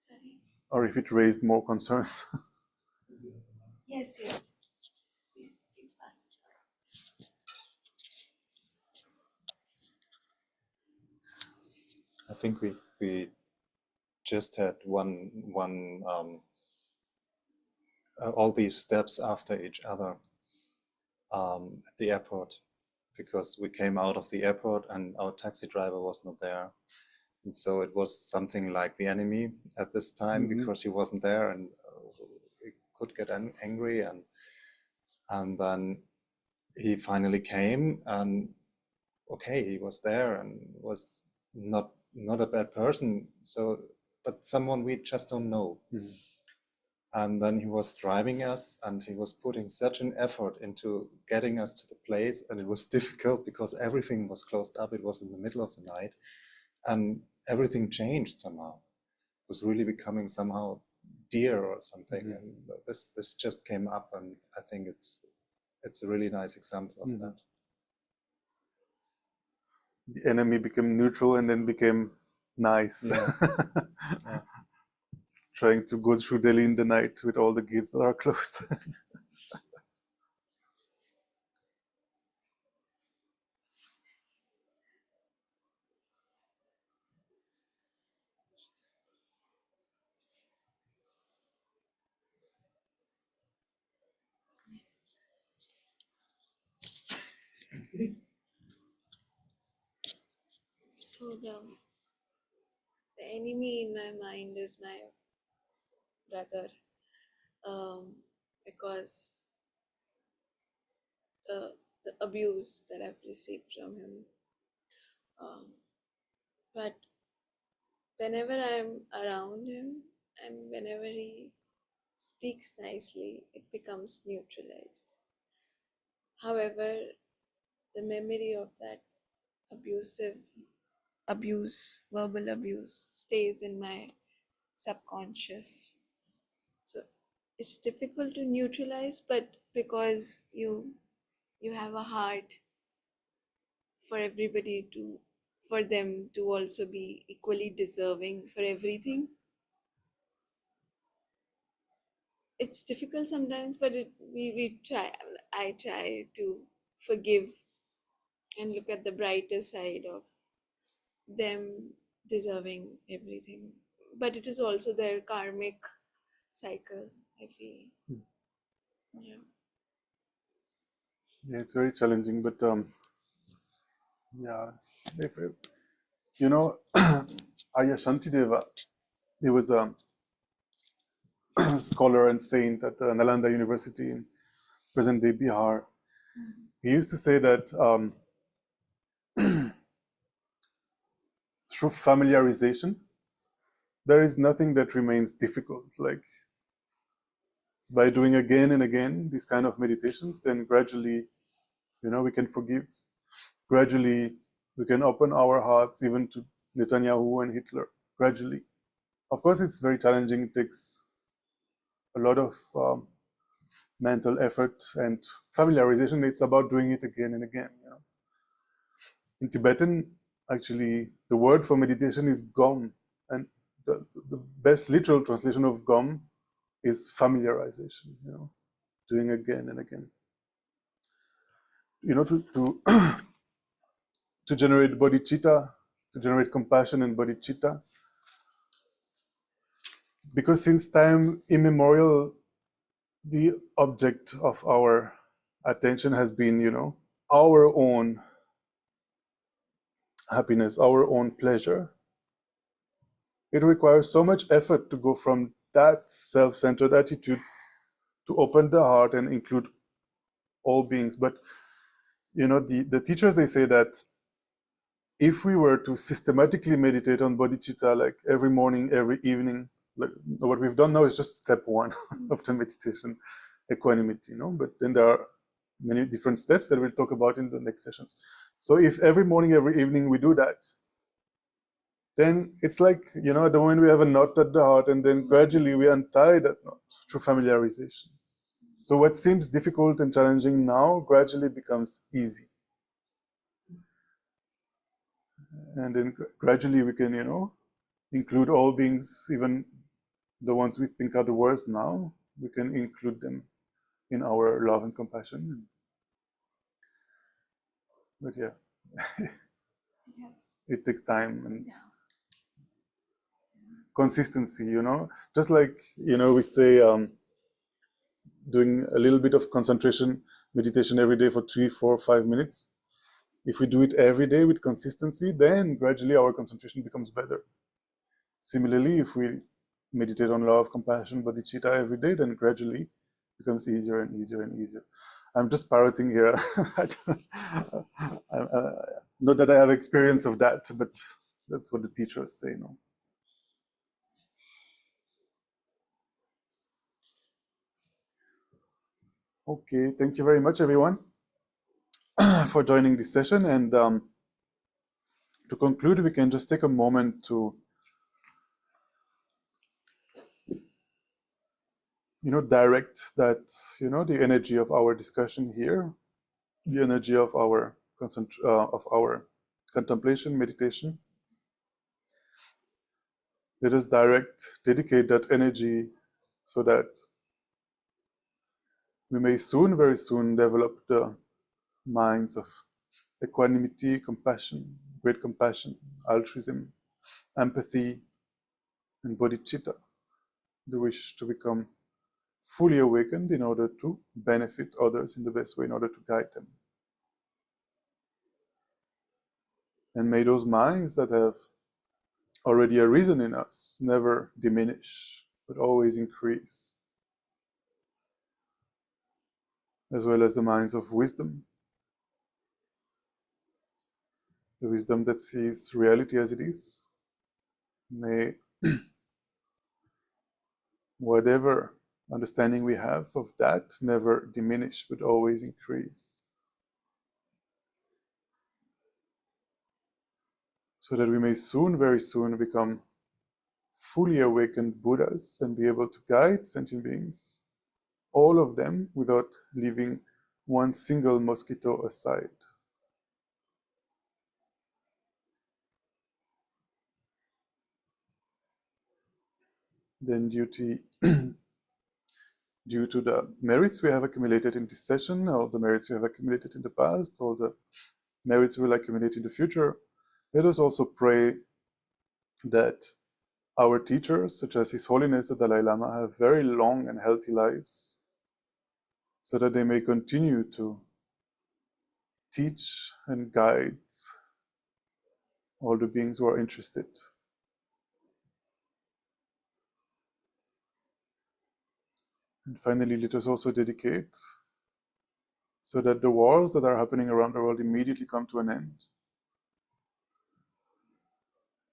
Sorry. or if it raised more concerns. Yes, yes. Please pass it I think we just had one all these steps after each other at the airport, because we came out of the airput and our taxi driver was not there, and so it was something like the enemy at this time, because he wasn't there, and we could get angry, and then he finally came, and okay, he was there and was not a bad person, so but someone we just don't know. And then he was driving us, and he was putting such an effort into getting us to the place, and it was difficult because everything was closed up. It was in the middle of the night, and everything changed somehow. It was really becoming somehow dear or something, and this just came up, and I think it's a really nice example of that. The enemy became neutral and then became nice. Yeah. Trying to go through Delhi in the night with all the gates that are closed. So the enemy in my mind is my brother, because the abuse that I've received from him. But whenever I'm around him and whenever he speaks nicely, it becomes neutralized. However, the memory of that verbal abuse, stays in my subconscious. So it's difficult to neutralize, but because you have a heart for everybody, for them to also be equally deserving for everything, it's difficult sometimes, but we try. I try to forgive and look at the brighter side of them deserving everything. But it is also their karmic cycle, I feel. Yeah. Yeah, it's very challenging, but yeah, if you know, Arya Shantideva, he was a scholar and saint at Nalanda University in present-day Bihar. He used to say that through familiarization, there is nothing that remains difficult. Like by doing again and again these kind of meditations, then gradually, we can forgive. Gradually, we can open our hearts even to Netanyahu and Hitler. Gradually, Of course, it's very challenging. It takes a lot of mental effort and familiarization. It's about doing it again and again. You know? In Tibetan, actually, the word for meditation is gom, and the best literal translation of gom is familiarization. You know, doing again and again. You know, to to generate bodhicitta, to generate compassion and bodhicitta, because since time immemorial, the object of our attention has been, you know, our own happiness, our own pleasure. It requires so much effort to go from that self-centered attitude to open the heart and include all beings. But you know, the teachers, they say that if we were to systematically meditate on bodhicitta, like every morning, every evening, like what we've done now is just step one of the meditation, equanimity, you know, but then there are many different steps that we'll talk about in the next sessions. So if every morning, every evening we do that, then it's like, you know, at the moment we have a knot at the heart, and then gradually we untie that knot through familiarization. So what seems difficult and challenging now gradually becomes easy. And then gradually we can, you know, include all beings, even the ones we think are the worst now, we can include them in our love and compassion. But yeah, it takes time and consistency, you know, just like, you know, we say doing a little bit of concentration meditation every day for 3, 4, 5 minutes. If we do it every day with consistency, then gradually our concentration becomes better. Similarly, if we meditate on love, compassion, bodhicitta every day, then gradually becomes easier and easier and easier. I'm just parroting here. Not that I have experience of that, but that's what the teachers say. No. Okay, thank you very much, everyone, for joining this session. And to conclude, we can just take a moment to, you know, direct that, you know, the energy of our discussion here, the energy of our contemplation, meditation. Let us dedicate that energy so that we may soon, very soon, develop the minds of equanimity, compassion, great compassion, altruism, empathy, and bodhicitta, the wish to become fully awakened in order to benefit others in the best way, in order to guide them. And may those minds that have already arisen in us never diminish, but always increase, as well as the minds of wisdom, the wisdom that sees reality as it is. May whatever understanding we have of that never diminish, but always increase, so that we may soon, very soon, become fully awakened Buddhas and be able to guide sentient beings, all of them, without leaving one single mosquito aside. Then due to the merits we have accumulated in this session, all the merits we have accumulated in the past, all the merits we will accumulate in the future, let us also pray that our teachers, such as His Holiness the Dalai Lama, have very long and healthy lives, so that they may continue to teach and guide all the beings who are interested. And finally, let us also dedicate so that the wars that are happening around the world immediately come to an end.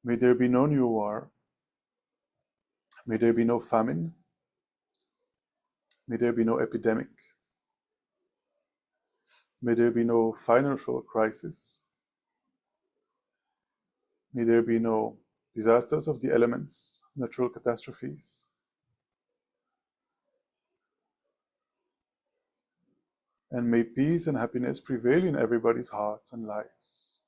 May there be no new war. May there be no famine. May there be no epidemic. May there be no financial crisis. May there be no disasters of the elements, natural catastrophes. And may peace and happiness prevail in everybody's hearts and lives.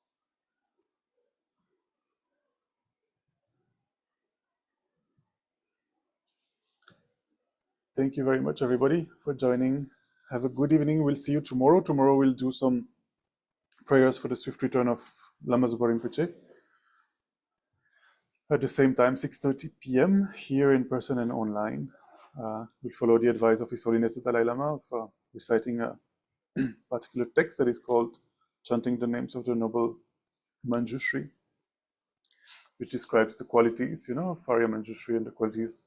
Thank you very much, everybody, for joining. Have a good evening. We'll see you tomorrow. Tomorrow we'll do some prayers for the swift return of Lama Zopa Rinpoche. At the same time, 6:30 p.m. here in person and online. We'll follow the advice of His Holiness the Dalai Lama of reciting a particular text that is called Chanting the Names of the Noble Manjushri, which describes the qualities, of Arya Manjushri and the qualities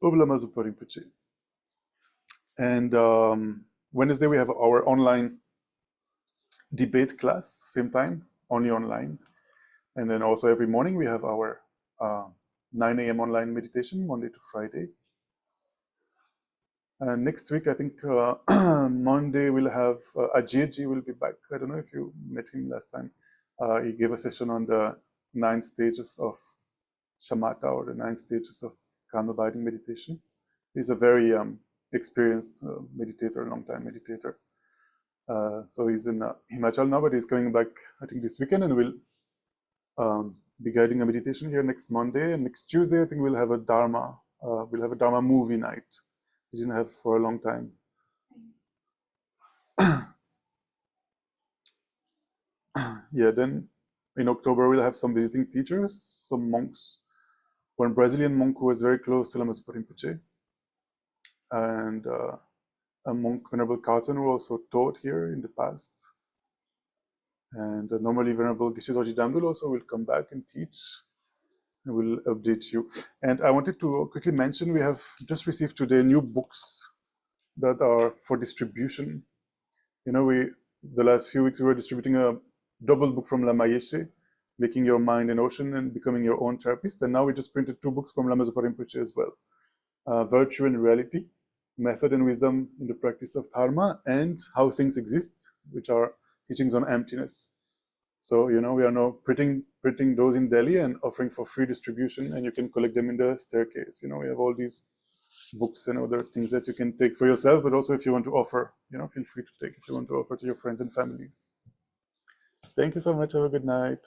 of Lama Zopa Rinpoche. And Wednesday we have our online debate class, same time, only online. And then also every morning we have our 9 a.m. online meditation, Monday to Friday. And next week, I think Monday we'll have Ajirji will be back. I don't know if you met him last time. He gave a session on the 9 stages of shamatha, or the 9 stages of calm abiding meditation. He's a very experienced meditator, long-time meditator. So he's in Himachal now, but he's coming back, I think, this weekend, and we'll be guiding a meditation here next Monday. And next Tuesday, I think we'll have a Dharma movie night. We didn't have for a long time. Yeah, then in October we'll have some visiting teachers, some monks. One Brazilian monk who was very close to Lama Zopa Rinpoche, and a monk, Venerable Carlson, who also taught here in the past. And normally Venerable Geshe Dorji Damdul also will come back and teach. I will update you. And I wanted to quickly mention, we have just received today new books that are for distribution. The last few weeks we were distributing a double book from Lama Yeshe, Making Your Mind an Ocean and Becoming Your Own Therapist. And now we just printed 2 books from Lama Zopa Rinpoche as well. Virtue and Reality, Method and Wisdom in the Practice of Dharma, and How Things Exist, which are teachings on emptiness. So, we are now printing those in Delhi and offering for free distribution, and you can collect them in the staircase. We have all these books and other things that you can take for yourself, but also if you want to offer, feel free to take if you want to offer to your friends and families. Thank you so much. Have a good night.